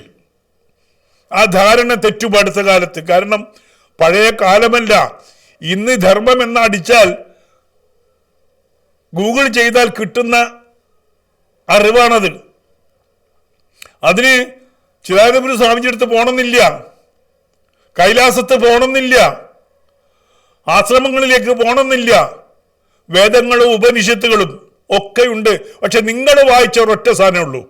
[SPEAKER 1] ആ ധാരണ തെറ്റുപടുത്ത കാലത്ത്. കാരണം പഴയ കാലമല്ല, ഇന്ന് ധർമ്മം എന്നടിച്ചാൽ ഗൂഗിൾ ചെയ്താൽ കിട്ടുന്ന അറിവാണത്. അതിന് ചിദാനന്ദപുരി സ്വാമിജി അടുത്ത് പോകണമെന്നില്ല, കൈലാസത്ത് പോകണമെന്നില്ല. ആശ്രമങ്ങളിലേക്ക് പോകണമെന്നില്ല. വേദങ്ങളും ഉപനിഷത്തുകളും ഒക്കെയുണ്ട്. പക്ഷെ നിങ്ങൾ വായിച്ച ഒരൊറ്റ സാധനമേ ഉള്ളൂ.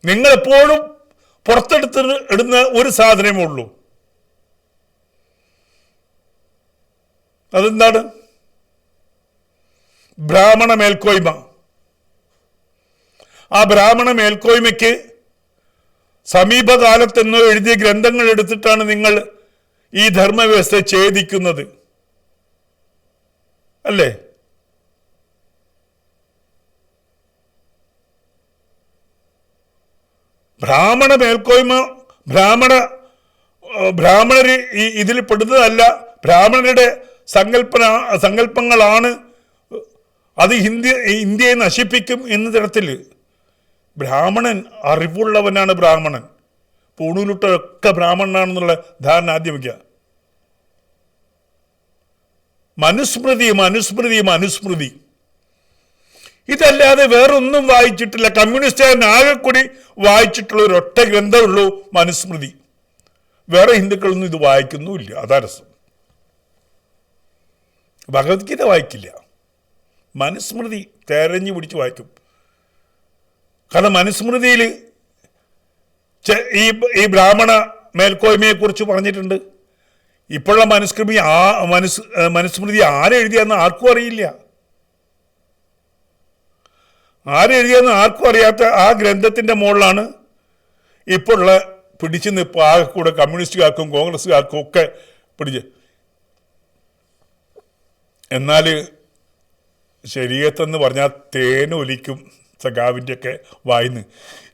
[SPEAKER 1] നിങ്ങളെപ്പോഴും പുറത്തെടുത്ത് ഇടുന്ന ഒരു സാധനമേ ഉള്ളൂ. അതെന്താണ്? ബ്രാഹ്മണ മേൽക്കോയ്മ. ആ ബ്രാഹ്മണ മേൽക്കോയ്മയ്ക്ക് സമീപകാലത്തെന്നോ എഴുതിയ ഗ്രന്ഥങ്ങൾ എടുത്തിട്ടാണ് നിങ്ങൾ ഈ ധർമ്മവ്യവസ്ഥ ഛേദിക്കുന്നത്, അല്ലേ? ബ്രാഹ്മണ മേൽക്കോയ്മ ബ്രാഹ്മണർ ഇതിൽ പെടുന്നതല്ല. ബ്രാഹ്മണരുടെ സങ്കല്പങ്ങളാണ് അത് ഇന്ത്യയെ നശിപ്പിക്കും എന്ന തരത്തിൽ. ബ്രാഹ്മണൻ അറിവുള്ളവനാണ്. ബ്രാഹ്മണൻ പൂണൂലുട്ടൊക്കെ ബ്രാഹ്മണനാണെന്നുള്ള ധാരണ ആദ്യം വയ്ക്കുക. മനുസ്മൃതി ഇതല്ലാതെ വേറൊന്നും വായിച്ചിട്ടില്ല. കമ്മ്യൂണിസ്റ്റുകാരൻ ആകെക്കൂടി വായിച്ചിട്ടുള്ള ഒരൊറ്റ ഗ്രന്ഥമുള്ളൂ മനുസ്മൃതി. വേറെ ഹിന്ദുക്കളൊന്നും ഇത് വായിക്കുന്നുമില്ല. അതാ രസം. ഭഗവത്ഗീത വായിക്കില്ല, മനുസ്മൃതി തെരഞ്ഞു പിടിച്ച് വായിക്കും. കാരണം മനുസ്മൃതിയിൽ ഈ ബ്രാഹ്മണ മേൽക്കോയ്മയെക്കുറിച്ച് പറഞ്ഞിട്ടുണ്ട്. ഇപ്പോഴുള്ള മനുസ്മൃതി ആരെഴുതിയെന്ന് ആർക്കും അറിയില്ല. ആരെഴുതിയെന്ന് ആർക്കും അറിയാത്ത ആ ഗ്രന്ഥത്തിൻ്റെ മുകളിലാണ് ഇപ്പോഴുള്ള പിടിച്ചു നിൽപ്പ്. ആകെ കൂടെ കമ്മ്യൂണിസ്റ്റുകാർക്കും കോൺഗ്രസ്സുകാർക്കും ഒക്കെ പിടിച്ച്. എന്നാൽ ശരീഅത്തെന്ന് പറഞ്ഞാൽ തേനൊലിക്കും സഖാവിൻ്റെയൊക്കെ വായിന്ന്.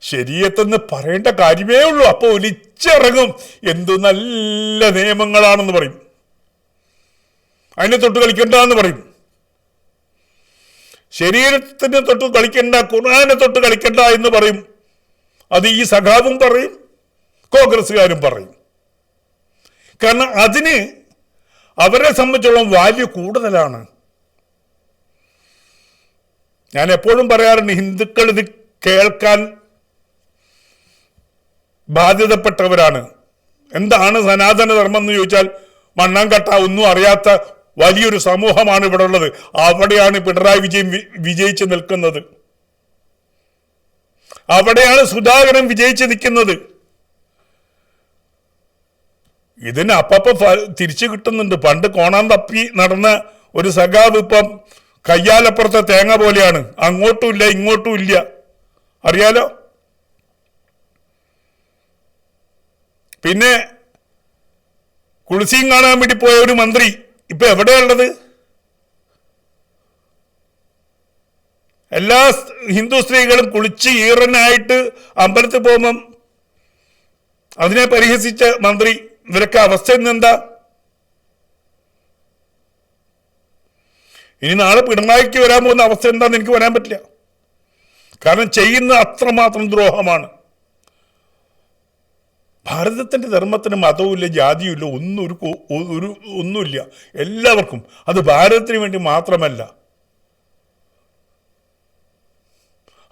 [SPEAKER 1] ശരീഅത്തെന്ന് പറയേണ്ട കാര്യമേ ഉള്ളൂ. അപ്പോൾ ഒലിച്ചിറങ്ങും. എന്തു നല്ല നിയമങ്ങളാണെന്ന് പറയും. അതിനെ തൊട്ട് കളിക്കണ്ടെന്ന് പറയും. ശരീരത്തിന് തൊട്ട് കളിക്കണ്ട, ഖുർആനെ തൊട്ട് കളിക്കണ്ട എന്ന് പറയും. അത് ഈ സഖാവും പറയും, കോൺഗ്രസ്സുകാരും പറയും. കാരണം അതിന് അവരെ സംബന്ധിച്ചോളം വാല്യൂ കൂടുതലാണ്. ഞാൻ എപ്പോഴും പറയാറുണ്ട്, ഹിന്ദുക്കൾ ഇത് കേൾക്കാൻ ബാധ്യതപ്പെട്ടവരാണ്. എന്താണ് സനാതന ധർമ്മം എന്ന് ചോദിച്ചാൽ മണ്ണാങ്കട്ട ഒന്നും അറിയാത്ത വലിയൊരു സമൂഹമാണ് ഇവിടെ ഉള്ളത്. അവിടെയാണ് പിണറായി വിജയൻ വിജയിച്ച് നിൽക്കുന്നത്. അവിടെയാണ് സുധാകരൻ വിജയിച്ച് നിൽക്കുന്നത്. ഇതിന് തിരിച്ചു കിട്ടുന്നുണ്ട്. പണ്ട് കോണാൻ തപ്പി നടന്ന ഒരു സഖാവ് ഇപ്പം കയ്യാലപ്പുറത്തെ തേങ്ങ പോലെയാണ്. അങ്ങോട്ടും ഇല്ല ഇങ്ങോട്ടും ഇല്ല. അറിയാലോ. പിന്നെ കുളിസിയും കാണാൻ വേണ്ടി പോയ ഒരു മന്ത്രി ഇപ്പൊ എവിടെയുള്ളത്? എല്ലാ ഹിന്ദു സ്ത്രീകളും കുളിച്ച് ഈറനായിട്ട് അമ്പലത്തിൽ പോകുമ്പം അതിനെ പരിഹസിച്ച മന്ത്രി. ഇവരൊക്കെ അവസ്ഥ ഇന്നെന്താ? ഇനി നാളെ പിണറായിക്ക് വരാൻ പോകുന്ന അവസ്ഥ എന്താണെന്ന് എനിക്ക് വരാൻ പറ്റില്ല. കാരണം ചെയ്യുന്ന അത്രമാത്രം ദ്രോഹമാണ്. ഭാരതത്തിൻ്റെ ധർമ്മത്തിന് മതവുമില്ല, ജാതിയുമില്ല, ഒന്നുമില്ല. എല്ലാവർക്കും. അത് ഭാരതത്തിന് വേണ്ടി മാത്രമല്ല.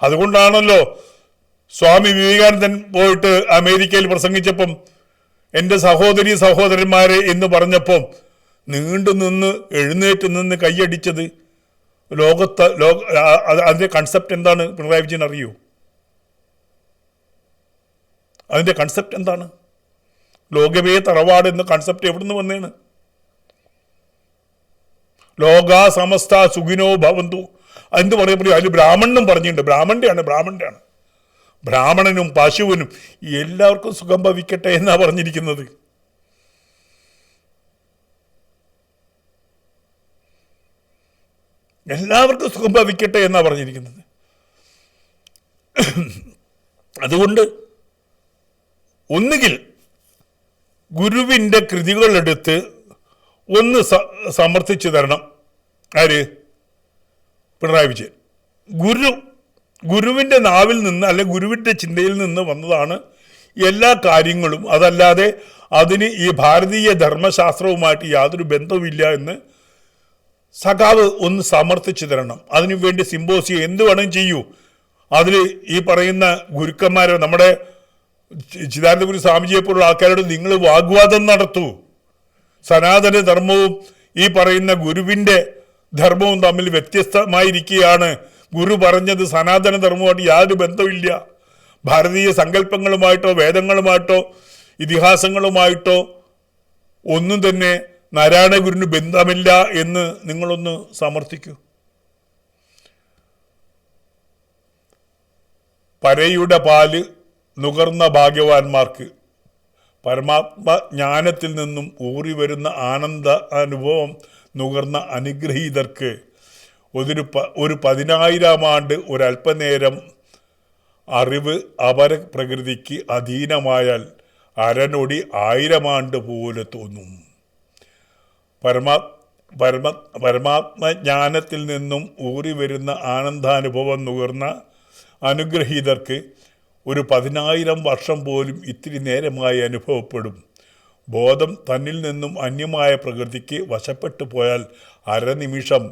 [SPEAKER 1] അതുകൊണ്ടാണല്ലോ സ്വാമി വിവേകാനന്ദൻ പോയിട്ട് അമേരിക്കയിൽ പ്രസംഗിച്ചപ്പം എൻ്റെ സഹോദരന്മാരെ എന്ന് പറഞ്ഞപ്പം നീണ്ടു നിന്ന് എഴുന്നേറ്റ് നിന്ന് കൈയടിച്ചത്. അതിൻ്റെ കൺസെപ്റ്റ് എന്താണ് പിണറായി വിജയൻ അറിയൂ? അതിൻ്റെ കൺസെപ്റ്റ് എന്താണ്? ലോകമേ തറവാട് എന്ന കൺസെപ്റ്റ് എവിടുന്ന് വന്നേണ്? ലോകാ സമസ്ത സുഖിനോ ഭവന്തു എന്ത് പറയപ്പെടും? അതിൽ ബ്രാഹ്മണനും പറഞ്ഞിട്ടുണ്ട്. ബ്രാഹ്മണൻ്റെയാണ്. ബ്രാഹ്മണനും പശുവിനും എല്ലാവർക്കും സുഖം ഭവിക്കട്ടെ എന്നാണ് പറഞ്ഞിരിക്കുന്നത്. എല്ലാവർക്കും സുഖം ഭവിക്കട്ടെ എന്നാണ് പറഞ്ഞിരിക്കുന്നത്. അതുകൊണ്ട് ഒന്നുകിൽ ഗുരുവിൻ്റെ കൃതികളെടുത്ത് ഒന്ന് സമർത്ഥിച്ചു തരണം. ആര്? പിണറായി വിജയൻ. ഗുരുവിൻ്റെ നാവിൽ നിന്ന് അല്ലെ ഗുരുവിൻ്റെ ചിന്തയിൽ നിന്ന് വന്നതാണ് എല്ലാ കാര്യങ്ങളും. അതല്ലാതെ അതിന് ഈ ഭാരതീയ ധർമ്മശാസ്ത്രവുമായിട്ട് യാതൊരു ബന്ധവുമില്ല എന്ന് സഖാവ് ഒന്ന് സമർത്ഥിച്ചു തരണം. അതിനുവേണ്ടി സിമ്പോസിയം എന്ത് വേണം ചെയ്യൂ. അതിൽ ഈ പറയുന്ന ഗുരുക്കന്മാരെ നമ്മുടെ ചിദാനന്ദപുരി സ്വാമിജിയെപ്പോലുള്ള ആൾക്കാരോട് നിങ്ങൾ വാഗ്വാദം നടത്തൂ. സനാതന ധർമ്മവും ഈ പറയുന്ന ഗുരുവിൻ്റെ ധർമ്മവും തമ്മിൽ വ്യത്യസ്തമായിരിക്കുകയാണ്. ഗുരു പറഞ്ഞത് സനാതന ധർമ്മവുമായിട്ട് യാതൊരു ബന്ധമില്ല. ഭാരതീയ സങ്കല്പങ്ങളുമായിട്ടോ വേദങ്ങളുമായിട്ടോ ഇതിഹാസങ്ങളുമായിട്ടോ ഒന്നും തന്നെ നാരായണ ഗുരുവിന് ബന്ധമില്ല എന്ന് നിങ്ങളൊന്ന് സമർത്ഥിക്കൂ. പരയുടെ പാല് നുകർന്ന ഭാഗ്യവാന്മാർക്ക്, പരമാത്മജ്ഞാനത്തിൽ നിന്നും ഊറി വരുന്ന ആനന്ദ അനുഭവം നുകർന്ന അനുഗ്രഹീതർക്ക് ഒരു 10,000 ആണ്ട് ഒരല്പനേരം അറിവ് അപര പ്രകൃതിക്ക് അധീനമായാൽ അരനൊടി 1000 ആണ്ട് പോലെ തോന്നും. പരമാത്മജ്ഞാനത്തിൽ നിന്നും ഊറി വരുന്ന ആനന്ദാനുഭവം നുകർന്ന അനുഗ്രഹീതർക്ക് ഒരു 10,000 വർഷം പോലും ഇത്തിരി നേരമായി അനുഭവപ്പെടും. ബോധം തന്നിൽ നിന്നും അന്യമായ പ്രകൃതിക്ക് വശപ്പെട്ടു പോയാൽ അരനിമിഷം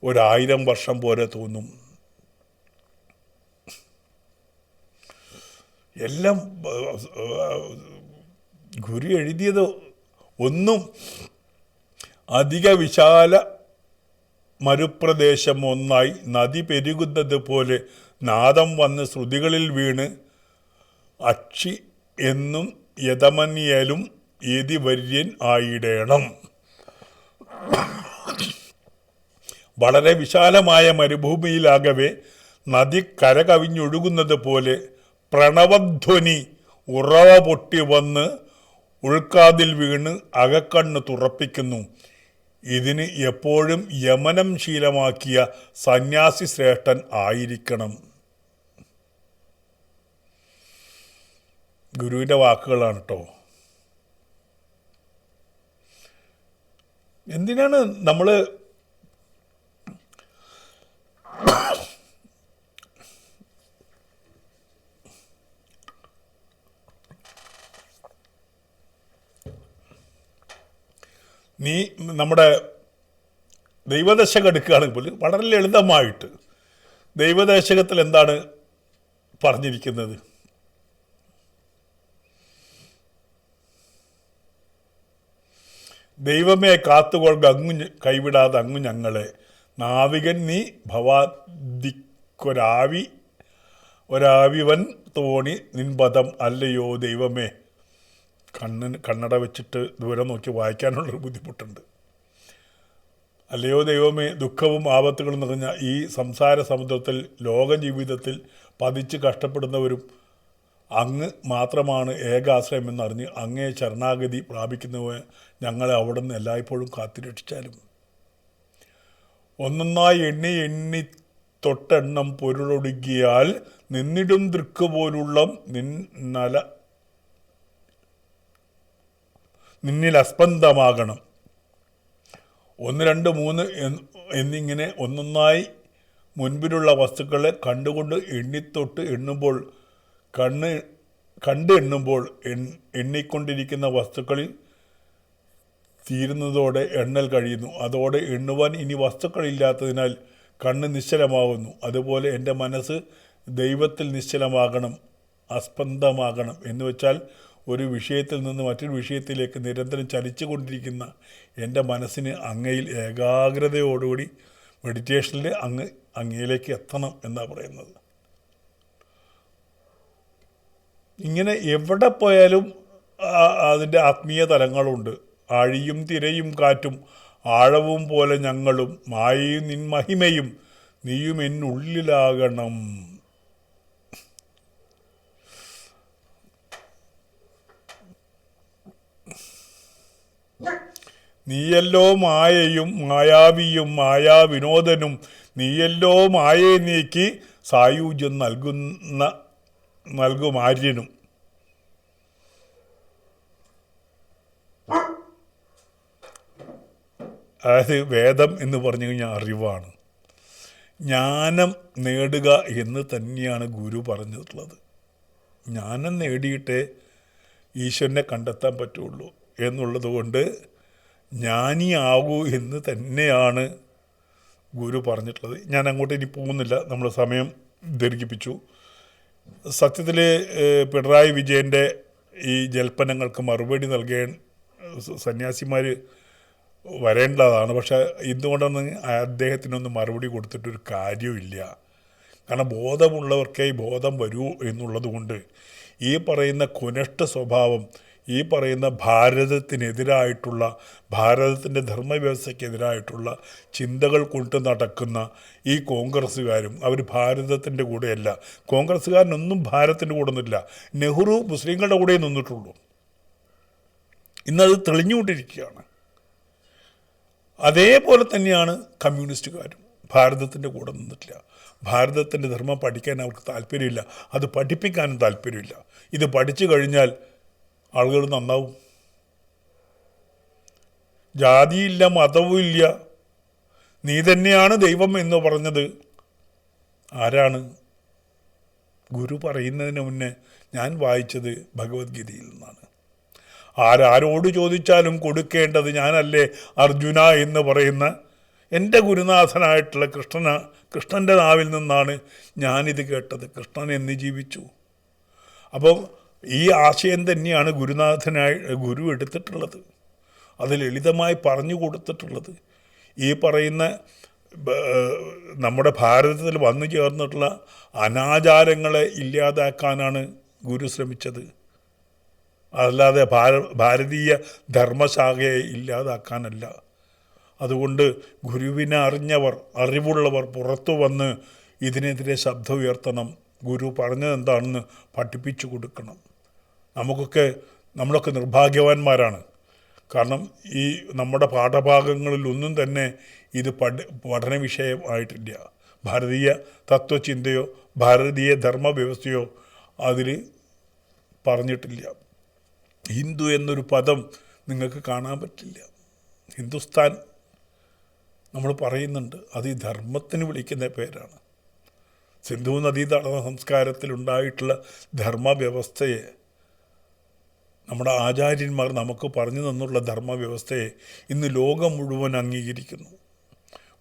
[SPEAKER 1] 1000 വർഷം പോലെ തോന്നും. എല്ലാം ഗുരു എഴുതിയത് ഒന്നും അധിക വിശാല മരുപ്രദേശം ഒന്നായി നദി പെരുകുന്നത് പോലെ നാദം വന്ന് ശ്രുതികളിൽ വീണ് അക്ഷി എന്നും യഥമന്യലും യതിവര്യൻ ആയിടേണം. വളരെ വിശാലമായ മരുഭൂമിയിലാകവേ നദി കരകവിഞ്ഞൊഴുകുന്നത് പോലെ പ്രണവധ്വനി ഉറവ പൊട്ടി വന്ന് ഉൾക്കാതിൽ വീണ് അകക്കണ്ണ് തുറപ്പിക്കുന്നു. ഇതിന് എപ്പോഴും യമനം ശീലമാക്കിയ സന്യാസി ശ്രേഷ്ഠൻ ആയിരിക്കണം. ഗുരുവിൻ്റെ വാക്കുകളാണ് കേട്ടോ. എന്തിനാണ് നമ്മൾ നമ്മുടെ ദൈവദശകം എടുക്കുകയാണെങ്കിൽ പോലും വളരെ ലളിതമായിട്ട് ദൈവദശകത്തിൽ എന്താണ് പറഞ്ഞിരിക്കുന്നത്? ദൈവമേ കാത്തുകൊള്ളുക അങ്ങു കൈവിടാതെ അങ്ങു ഞങ്ങളെ, നാവികൻ നീ ഒരാവിവൻ തോണി നിൻപദം അല്ലയോ ദൈവമേ. കണ്ണട വെച്ചിട്ട് ദൂരം നോക്കി വായിക്കാനുള്ളൊരു ബുദ്ധിമുട്ടുണ്ട്. അല്ലയോ ദൈവമേ, ദുഃഖവും ആപത്തുകളും നിറഞ്ഞ ഈ സംസാര സമുദ്രത്തിൽ ലോക ജീവിതത്തിൽ പതിച്ച് കഷ്ടപ്പെടുന്നവരും അങ്ങ് മാത്രമാണ് ഏകാശ്രയം എന്നറിഞ്ഞ് അങ്ങേ ശരണാഗതി പ്രാപിക്കുന്നവ ഞങ്ങളെ അവിടെ നിന്ന് എല്ലായ്പ്പോഴും കാത്തുരക്ഷിച്ചാലും. ഒന്നൊന്നായി എണ്ണി തൊട്ടെണ്ണം പൊരുളൊടുക്കിയാൽ നിന്നിടും ദൃക്ക് പോലുള്ള നിന്നിൽ അസ്പന്ദമാകണം. 1, 2, 3 എന്നിങ്ങനെ ഒന്നൊന്നായി മുൻപിലുള്ള വസ്തുക്കളെ കണ്ടുകൊണ്ട് എണ്ണിത്തൊട്ട് എണ്ണുമ്പോൾ എണ്ണുമ്പോൾ എണ്ണിക്കൊണ്ടിരിക്കുന്ന വസ്തുക്കളിൽ തീരുന്നതോടെ എണ്ണൽ കഴിയുന്നു. അതോടെ എണ്ണുവാൻ ഇനി വസ്തുക്കളില്ലാത്തതിനാൽ കണ്ണ് നിശ്ചലമാകുന്നു. അതുപോലെ എൻ്റെ മനസ്സ് ദൈവത്തിൽ നിശ്ചലമാകണം, അസ്പന്ദമാകണം. എന്ന് വെച്ചാൽ ഒരു വിഷയത്തിൽ നിന്ന് മറ്റൊരു വിഷയത്തിലേക്ക് നിരന്തരം ചലിച്ചുകൊണ്ടിരിക്കുന്ന എൻ്റെ മനസ്സിന് അങ്ങയിൽ ഏകാഗ്രതയോടുകൂടി മെഡിറ്റേഷനിൽ അങ്ങയിലേക്ക് എത്തണം എന്നാണ് പറയുന്നത്. ഇങ്ങനെ എവിടെ പോയാലും അതിൻ്റെ ആത്മീയ തലങ്ങളുണ്ട്. ആഴിയും തിരയും കാറ്റും ആഴവും പോലെ ഞങ്ങളും മായയും നിൻ മഹിമയും നീയും എന്നുള്ളിലാകണം. നീയല്ലോ മായയും മായാവിയും മായാവിനോദനും, നീയല്ലോ മായയെ നീക്കി സായുജ്യം നൽകുമാര്യനും. അതായത് വേദം എന്ന് പറഞ്ഞു കഴിഞ്ഞാൽ അറിവാണ്. ജ്ഞാനം നേടുക എന്ന് തന്നെയാണ് ഗുരു പറഞ്ഞിട്ടുള്ളത്. ജ്ഞാനം നേടിയിട്ടേ ഈശ്വരനെ കണ്ടെത്താൻ പറ്റുള്ളൂ എന്നുള്ളത് കൊണ്ട് ജ്ഞാനിയാകൂ എന്ന് തന്നെയാണ് ഗുരു പറഞ്ഞിട്ടുള്ളത്. ഞാൻ അങ്ങോട്ട് ഇനി പോകുന്നില്ല, നമ്മൾ സമയം ദീർഘിപ്പിച്ചു. സത്യത്തിൽ പിണറായി വിജയൻ്റെ ഈ ജൽപ്പനങ്ങൾക്ക് മറുപടി നൽകാൻ സന്യാസിമാർ വരേണ്ടതാണ്. പക്ഷേ എന്തുകൊണ്ടൊന്നും അദ്ദേഹത്തിനൊന്നും മറുപടി കൊടുത്തിട്ടൊരു കാര്യമില്ല. കാരണം ബോധമുള്ളവർക്കേ ഈ ബോധം വരൂ എന്നുള്ളത് കൊണ്ട് ഈ പറയുന്ന കുനഷ്ട സ്വഭാവം, ഈ പറയുന്ന ഭാരതത്തിനെതിരായിട്ടുള്ള, ഭാരതത്തിൻ്റെ ധർമ്മവ്യവസ്ഥയ്ക്കെതിരായിട്ടുള്ള ചിന്തകൾ കൊണ്ട് നടക്കുന്ന ഈ കോൺഗ്രസ്സുകാരും അവർ ഭാരതത്തിൻ്റെ കൂടെയല്ല. കോൺഗ്രസ്സുകാരനൊന്നും ഭാരതത്തിൻ്റെ കൂടെ ഒന്നുമില്ല. നെഹ്റു മുസ്ലിങ്ങളുടെ കൂടെ നിന്നിട്ടുള്ളൂ. ഇന്നത് തെളിഞ്ഞുകൊണ്ടിരിക്കുകയാണ്. അതേപോലെ തന്നെയാണ് കമ്മ്യൂണിസ്റ്റുകാരും ഭാരതത്തിൻ്റെ കൂടെ നിന്നിട്ടില്ല. ഭാരതത്തിൻ്റെ ധർമ്മം പഠിക്കാൻ അവർക്ക് താല്പര്യമില്ല, അത് പഠിപ്പിക്കാനും താല്പര്യമില്ല. ഇത് പഠിച്ചു കഴിഞ്ഞാൽ ആളുകൾ നന്നാവും. ജാതിയില്ല, മതവും ഇല്ല, നീ തന്നെയാണ് ദൈവം എന്ന് പറഞ്ഞത് ആരാണ്? ഗുരു പറയുന്നതിന് മുന്നേ ഞാൻ വായിച്ചത് ഭഗവത്ഗീതയിൽ നിന്നാണ്. ആരോട് ചോദിച്ചാലും കൊടുക്കേണ്ടത് ഞാനല്ലേ അർജുന എന്ന് പറയുന്ന എൻ്റെ ഗുരുനാഥനായിട്ടുള്ള കൃഷ്ണൻ്റെ നാവിൽ നിന്നാണ് ഞാനിത് കേട്ടത്. കൃഷ്ണൻ എന്ന് ജീവിച്ചു. അപ്പം ഈ ആശയം തന്നെയാണ് ഗുരു എടുത്തിട്ടുള്ളത്, അത് ലളിതമായി പറഞ്ഞു കൊടുത്തിട്ടുള്ളത്. ഈ പറയുന്ന നമ്മുടെ ഭാരതത്തിൽ വന്നു ചേർന്നിട്ടുള്ള അനാചാരങ്ങളെ ഇല്ലാതാക്കാനാണ് ഗുരു ശ്രമിച്ചത്, അല്ലാതെ ഭാരതീയ ധർമ്മശാഖയെ ഇല്ലാതാക്കാനല്ല. അതുകൊണ്ട് ഗുരുവിനെ അറിഞ്ഞവർ, അറിവുള്ളവർ പുറത്തു വന്ന് ഇതിനെതിരെ ശബ്ദം ഉയർത്തണം. ഗുരു പറഞ്ഞത് എന്താണെന്ന് പഠിപ്പിച്ചു കൊടുക്കണം. നമ്മളൊക്കെ നിർഭാഗ്യവാന്മാരാണ്. കാരണം ഈ നമ്മുടെ പാഠഭാഗങ്ങളിലൊന്നും തന്നെ ഇത് പഠന വിഷയമായിട്ടില്ല. ഭാരതീയ തത്വചിന്തയോ ഭാരതീയ ധർമ്മവ്യവസ്ഥയോ അതിൽ പറഞ്ഞിട്ടില്ല. ഹിന്ദു എന്നൊരു പദം നിങ്ങൾക്ക് കാണാൻ പറ്റില്ല. ഹിന്ദുസ്ഥാൻ നമ്മൾ പറയുന്നുണ്ട്, അത് ഈ ധർമ്മത്തിന് വിളിക്കുന്ന പേരാണ്. സിന്ധു നദീതട സംസ്കാരത്തിലുണ്ടായിട്ടുള്ള ധർമ്മവ്യവസ്ഥയെ, നമ്മുടെ ആചാര്യന്മാർ നമുക്ക് പറഞ്ഞു തന്നുള്ള ധർമ്മവ്യവസ്ഥയെ ഇന്ന് ലോകം മുഴുവൻ അംഗീകരിക്കുന്നു.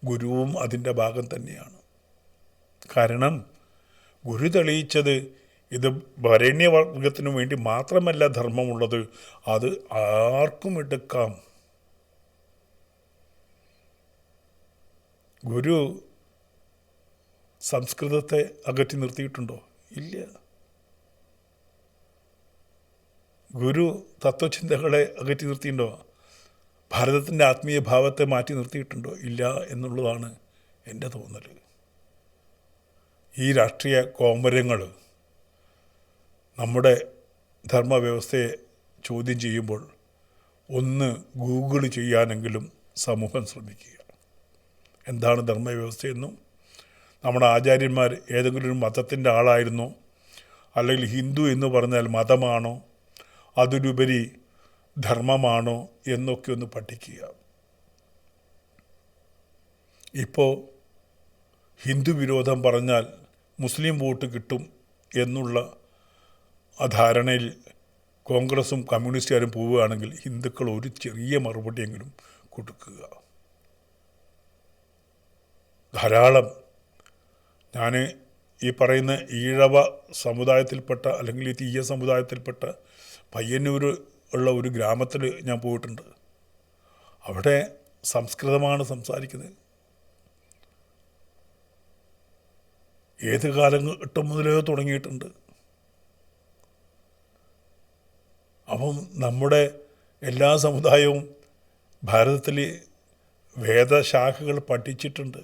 [SPEAKER 1] ഗുരുവും അതിൻ്റെ ഭാഗം തന്നെയാണ്. കാരണം ഗുരു തെളിയിച്ചത് ഇത് വരേണ്യവർഗത്തിനു വേണ്ടി മാത്രമല്ല ധർമ്മമുള്ളത്, അത് ആർക്കും എടുക്കാം. ഗുരു സംസ്കൃതത്തെ അകറ്റി നിർത്തിയിട്ടുണ്ടോ? ഇല്ല. ഗുരു തത്വചിന്തകളെ അകറ്റി നിർത്തിയിട്ടുണ്ടോ? ഭാരതത്തിൻ്റെ ആത്മീയ ഭാവത്തെ മാറ്റി നിർത്തിയിട്ടുണ്ടോ? ഇല്ല എന്നുള്ളതാണ് എൻ്റെ തോന്നൽ. ഈ രാഷ്ട്രീയ കോമരങ്ങൾ നമ്മുടെ ധർമ്മവ്യവസ്ഥയെ ചോദ്യം ചെയ്യുമ്പോൾ ഒന്ന് ഗൂഗിൾ ചെയ്യാനെങ്കിലും സമൂഹം ശ്രമിക്കുക. എന്താണ് ധർമ്മവ്യവസ്ഥയെന്നും, നമ്മുടെ ആചാര്യന്മാർ ഏതെങ്കിലും ഒരു മതത്തിൻ്റെ ആളായിരുന്നോ, അല്ലെങ്കിൽ ഹിന്ദു എന്ന് പറഞ്ഞാൽ മതമാണോ, അതിലുപരി ധർമ്മമാണോ എന്നൊക്കെ ഒന്ന് പഠിക്കുക. ഇപ്പോൾ ഹിന്ദു വിരോധം പറഞ്ഞാൽ മുസ്ലിം വോട്ട് കിട്ടും എന്നുള്ള ആ ധാരണയിൽ കോൺഗ്രസും കമ്മ്യൂണിസ്റ്റുകാരും പോവുകയാണെങ്കിൽ ഹിന്ദുക്കൾ ഒരു ചെറിയ മറുപടിയെങ്കിലും കൊടുക്കുക. ധാരാളം ഞാൻ ഈ പറയുന്ന ഈഴവ സമുദായത്തിൽപ്പെട്ട അല്ലെങ്കിൽ ഈ തീയ സമുദായത്തിൽപ്പെട്ട പയ്യന്നൂർ ഉള്ള ഒരു ഗ്രാമത്തിൽ ഞാൻ പോയിട്ടുണ്ട്. അവിടെ സംസ്കൃതമാണ് സംസാരിക്കുന്നത്. ഏത് കാലഘട്ടം മുതലേ തുടങ്ങിയിട്ടുണ്ട്. അപ്പം നമ്മുടെ എല്ലാ സമുദായവും ഭാരതത്തിൽ വേദശാഖകൾ പഠിച്ചിട്ടുണ്ട്.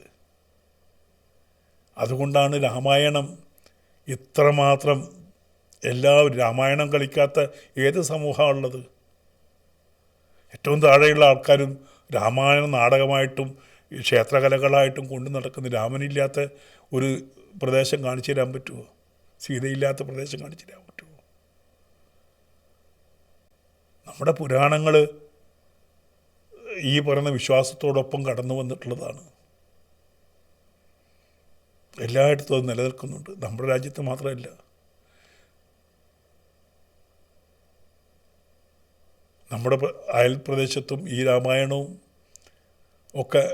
[SPEAKER 1] അതുകൊണ്ടാണ് രാമായണം ഇത്രമാത്രം, എല്ലാവരും രാമായണം കളിക്കാത്ത ഏത് സമൂഹമാണുള്ളത്? ഏറ്റവും താഴെയുള്ള ആൾക്കാരും രാമായണം നാടകമായിട്ടും ക്ഷേത്രകലകളായിട്ടും കൊണ്ടു നടക്കുന്ന, രാമനില്ലാത്ത ഒരു പ്രദേശം കാണിച്ചു തരാൻ പറ്റുമോ? സീതയില്ലാത്ത പ്രദേശം കാണിച്ചു തരാൻ പറ്റുമോ? നമ്മുടെ പുരാണങ്ങൾ ഈ പറയുന്ന വിശ്വാസത്തോടൊപ്പം കടന്നു വന്നിട്ടുള്ളതാണ്. എല്ലായിടത്തും അത് നിലനിൽക്കുന്നുണ്ട്. നമ്മുടെ രാജ്യത്ത് മാത്രമല്ല. നമ്മുടെ അയൽപ്രദേശത്തും ഈ രാമായണവും ഒക്കെ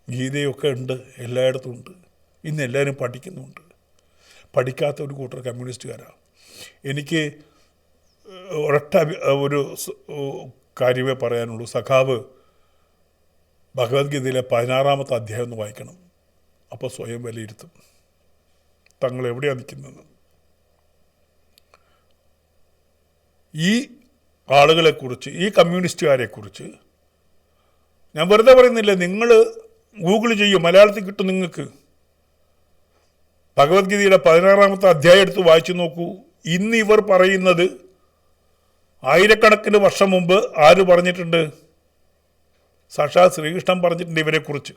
[SPEAKER 1] ഗീതയൊക്കെ ഉണ്ട്, എല്ലായിടത്തും ഉണ്ട്. ഇന്ന് എല്ലാവരും പഠിക്കുന്നുണ്ട്. പഠിക്കാത്ത ഒരു കൂട്ടർ കമ്മ്യൂണിസ്റ്റുകാരാണ്. എനിക്ക് ഒരൊറ്റ ഒരു കാര്യമേ പറയാനുള്ളൂ. സഖാവ് ഭഗവത്ഗീതയിലെ 16-ാമത്തെ അധ്യായം ഒന്ന് വായിക്കണം. അപ്പോൾ സ്വയം വിലയിരുത്തും തങ്ങൾ എവിടെയാണ് നിൽക്കുന്നത്. ഈ ആളുകളെക്കുറിച്ച്, ഈ കമ്മ്യൂണിസ്റ്റുകാരെക്കുറിച്ച് ഞാൻ വെറുതെ പറയുന്നില്ല. നിങ്ങൾ ഗൂഗിൾ ചെയ്യും, മലയാളത്തിൽ കിട്ടും നിങ്ങൾക്ക്. ഭഗവത്ഗീതയുടെ 16-ാമത്തെ അധ്യായം എടുത്ത് വായിച്ചു നോക്കൂ. ഇന്ന് ഇവർ പറയുന്നത് ആയിരക്കണക്കിന് വർഷം മുമ്പ് ആര് പറഞ്ഞിട്ടുണ്ട്? സാക്ഷാത് ശ്രീകൃഷ്ണൻ പറഞ്ഞിട്ടുണ്ട് ഇവരെക്കുറിച്ച്,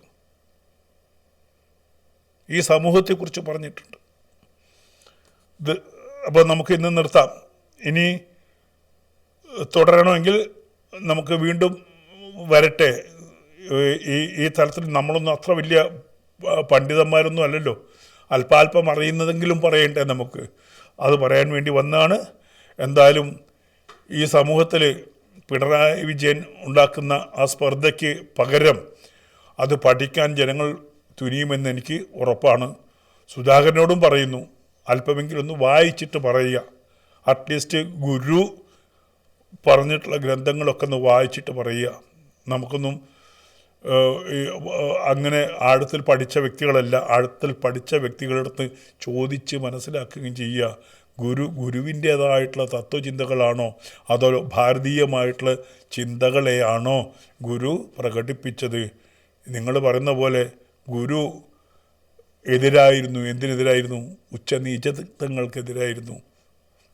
[SPEAKER 1] ഈ സമൂഹത്തെക്കുറിച്ച് പറഞ്ഞിട്ടുണ്ട്. അപ്പോൾ നമുക്ക് ഇന്ന് നിർത്താം. ഇനി തുടരണമെങ്കിൽ നമുക്ക് വീണ്ടും വരട്ടെ. ഈ തലത്തിൽ നമ്മളൊന്നും അത്ര വലിയ പണ്ഡിതന്മാരൊന്നും അല്ലല്ലോ. അല്പാൽപ്പം അറിയുന്നതെങ്കിലും പറയണ്ടേ നമുക്ക്. അത് പറയാൻ വേണ്ടി വന്നതാണ്. എന്തായാലും ഈ സമൂഹത്തിൽ പിണറായി വിജയൻ ഉണ്ടാക്കുന്ന ആ സ്പർദ്ധയ്ക്ക് പകരം അത് പഠിക്കാൻ ജനങ്ങൾ തുനിയുമെന്ന് എനിക്ക് ഉറപ്പാണ്. സുധാകരനോടും പറയുന്നു, അല്പമെങ്കിലും ഒന്ന് വായിച്ചിട്ട് പറയുക. അറ്റ്ലീസ്റ്റ് ഗുരു പറഞ്ഞിട്ടുള്ള ഗ്രന്ഥങ്ങളൊക്കെ ഒന്ന് വായിച്ചിട്ട് പറയുക. നമുക്കൊന്നും അങ്ങനെ ആഴത്തിൽ പഠിച്ച വ്യക്തികളല്ല, ആഴത്തിൽ പഠിച്ച വ്യക്തികളടുത്ത് ചോദിച്ച് മനസ്സിലാക്കുകയും ചെയ്യുക. ഗുരുവിൻ്റേതായിട്ടുള്ള തത്വചിന്തകളാണോ അതോ ഭാരതീയമായിട്ടുള്ള ചിന്തകളെയാണോ ഗുരു പ്രകടിപ്പിച്ചത്? നിങ്ങൾ പറയുന്ന പോലെ ഗുരു എതിരായിരുന്നു. എന്തിനെതിരായിരുന്നു? ഉച്ചനീചത്വങ്ങൾക്കെതിരായിരുന്നു,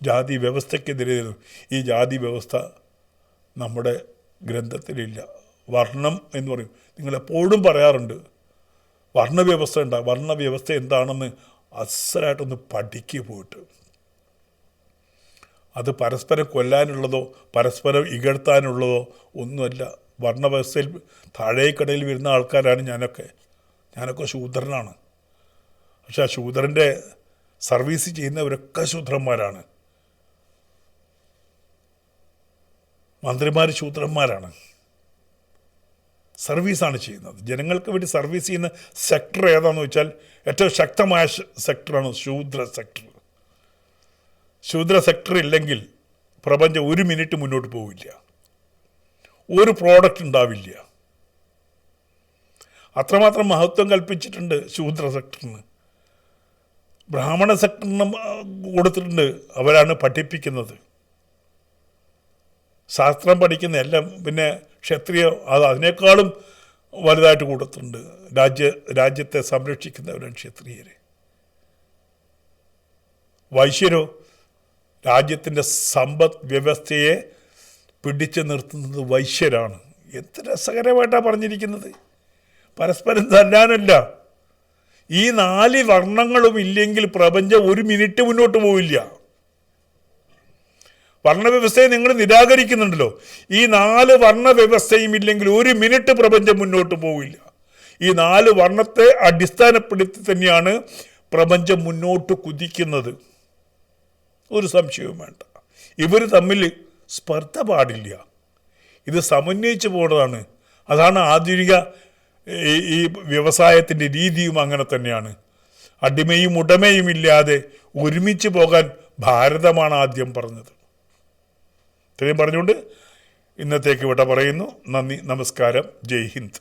[SPEAKER 1] ജാതി വ്യവസ്ഥയ്ക്കെതിരായിരുന്നു. ഈ ജാതി വ്യവസ്ഥ നമ്മുടെ ഗ്രന്ഥത്തിലില്ല. വർണ്ണം എന്ന് പറയും. നിങ്ങളെപ്പോഴും പറയാറുണ്ട് വർണ്ണവ്യവസ്ഥ ഉണ്ടാകും. വർണ്ണവ്യവസ്ഥ എന്താണെന്ന് അസലായിട്ടൊന്ന് പഠിക്കുക പോയിട്ട്. അത് പരസ്പരം കൊല്ലാനുള്ളതോ പരസ്പരം ഇകഴ്ത്താനുള്ളതോ ഒന്നുമല്ല. വർണ്ണവ്യവസ്ഥയിൽ താഴേക്കടയിൽ വരുന്ന ആൾക്കാരാണ് ഞാനൊക്കെ ശൂദ്രനാണ്. പക്ഷെ ആ ശൂദ്രൻ്റെ സർവീസ് ചെയ്യുന്നവരൊക്കെ ശൂദ്രന്മാരാണ്. മന്ത്രിമാർ ശൂദ്രന്മാരാണ്. സർവീസാണ് ചെയ്യുന്നത്. ജനങ്ങൾക്ക് വേണ്ടി സർവീസ് ചെയ്യുന്ന സെക്ടർ ഏതാണെന്ന് വെച്ചാൽ ഏറ്റവും ശക്തമായ സെക്ടറാണ് ശൂദ്ര സെക്ടർ. ശൂദ്ര സെക്ടർ ഇല്ലെങ്കിൽ പ്രപഞ്ചം ഒരു മിനിറ്റ് മുന്നോട്ട് പോവില്ല, ഒരു പ്രോഡക്റ്റ് ഉണ്ടാവില്ല. അത്രമാത്രം മഹത്വം കൽപ്പിച്ചിട്ടുണ്ട് ശൂദ്ര സെക്ടറിന്. ബ്രാഹ്മണ സെക്ടറിന് കൊടുത്തിട്ടുണ്ട്. അവരാണ് പഠിപ്പിക്കുന്നത്, ശാസ്ത്രം പഠിക്കുന്ന എല്ലാം. പിന്നെ ക്ഷത്രിയ അതിനേക്കാളും വലുതായിട്ട് കൊടുത്തിട്ടുണ്ട്. രാജ്യത്തെ സംരക്ഷിക്കുന്നവരാണ് ക്ഷത്രിയർ. വൈശ്യരോ രാജ്യത്തിൻ്റെ സമ്പദ് വ്യവസ്ഥയെ പിടിച്ചു നിർത്തുന്നത് വൈശ്യരാണ്. എന്ത് രസകരമായിട്ടാണ് പറഞ്ഞിരിക്കുന്നത്. പരസ്പരം തല്ലാനല്ല. ഈ 4 വർണ്ണങ്ങളും ഇല്ലെങ്കിൽ പ്രപഞ്ചം ഒരു മിനിറ്റ് മുന്നോട്ട് പോവില്ല. വർണ്ണവ്യവസ്ഥയെ നിങ്ങൾ നിരാകരിക്കുന്നുണ്ടല്ലോ. ഈ 4 വർണ്ണവ്യവസ്ഥയും ഇല്ലെങ്കിൽ ഒരു മിനിറ്റ് പ്രപഞ്ചം മുന്നോട്ട് പോവില്ല. ഈ 4 വർണ്ണത്തെ അടിസ്ഥാനപ്പെടുത്തി തന്നെയാണ് പ്രപഞ്ചം മുന്നോട്ട് കുതിക്കുന്നത്. ഒരു സംശയവും വേണ്ട. ഇവർ തമ്മിൽ സ്പർദ്ധ പാടില്ല. ഇത് സമന്വയിച്ച് പോകുന്നതാണ്. അതാണ് ആധുനിക ഈ വ്യവസായത്തിൻ്റെ രീതിയും അങ്ങനെ തന്നെയാണ്. അടിമയും ഉടമയും ഇല്ലാതെ ഒരുമിച്ച് പോകാൻ ഭാരതമാണ് ആദ്യം പറഞ്ഞത്. ഇത്രയും പറഞ്ഞുകൊണ്ട് ഇന്നത്തേക്ക് വിട പറയുന്നു. നന്ദി, നമസ്കാരം, ജയ് ഹിന്ദ്.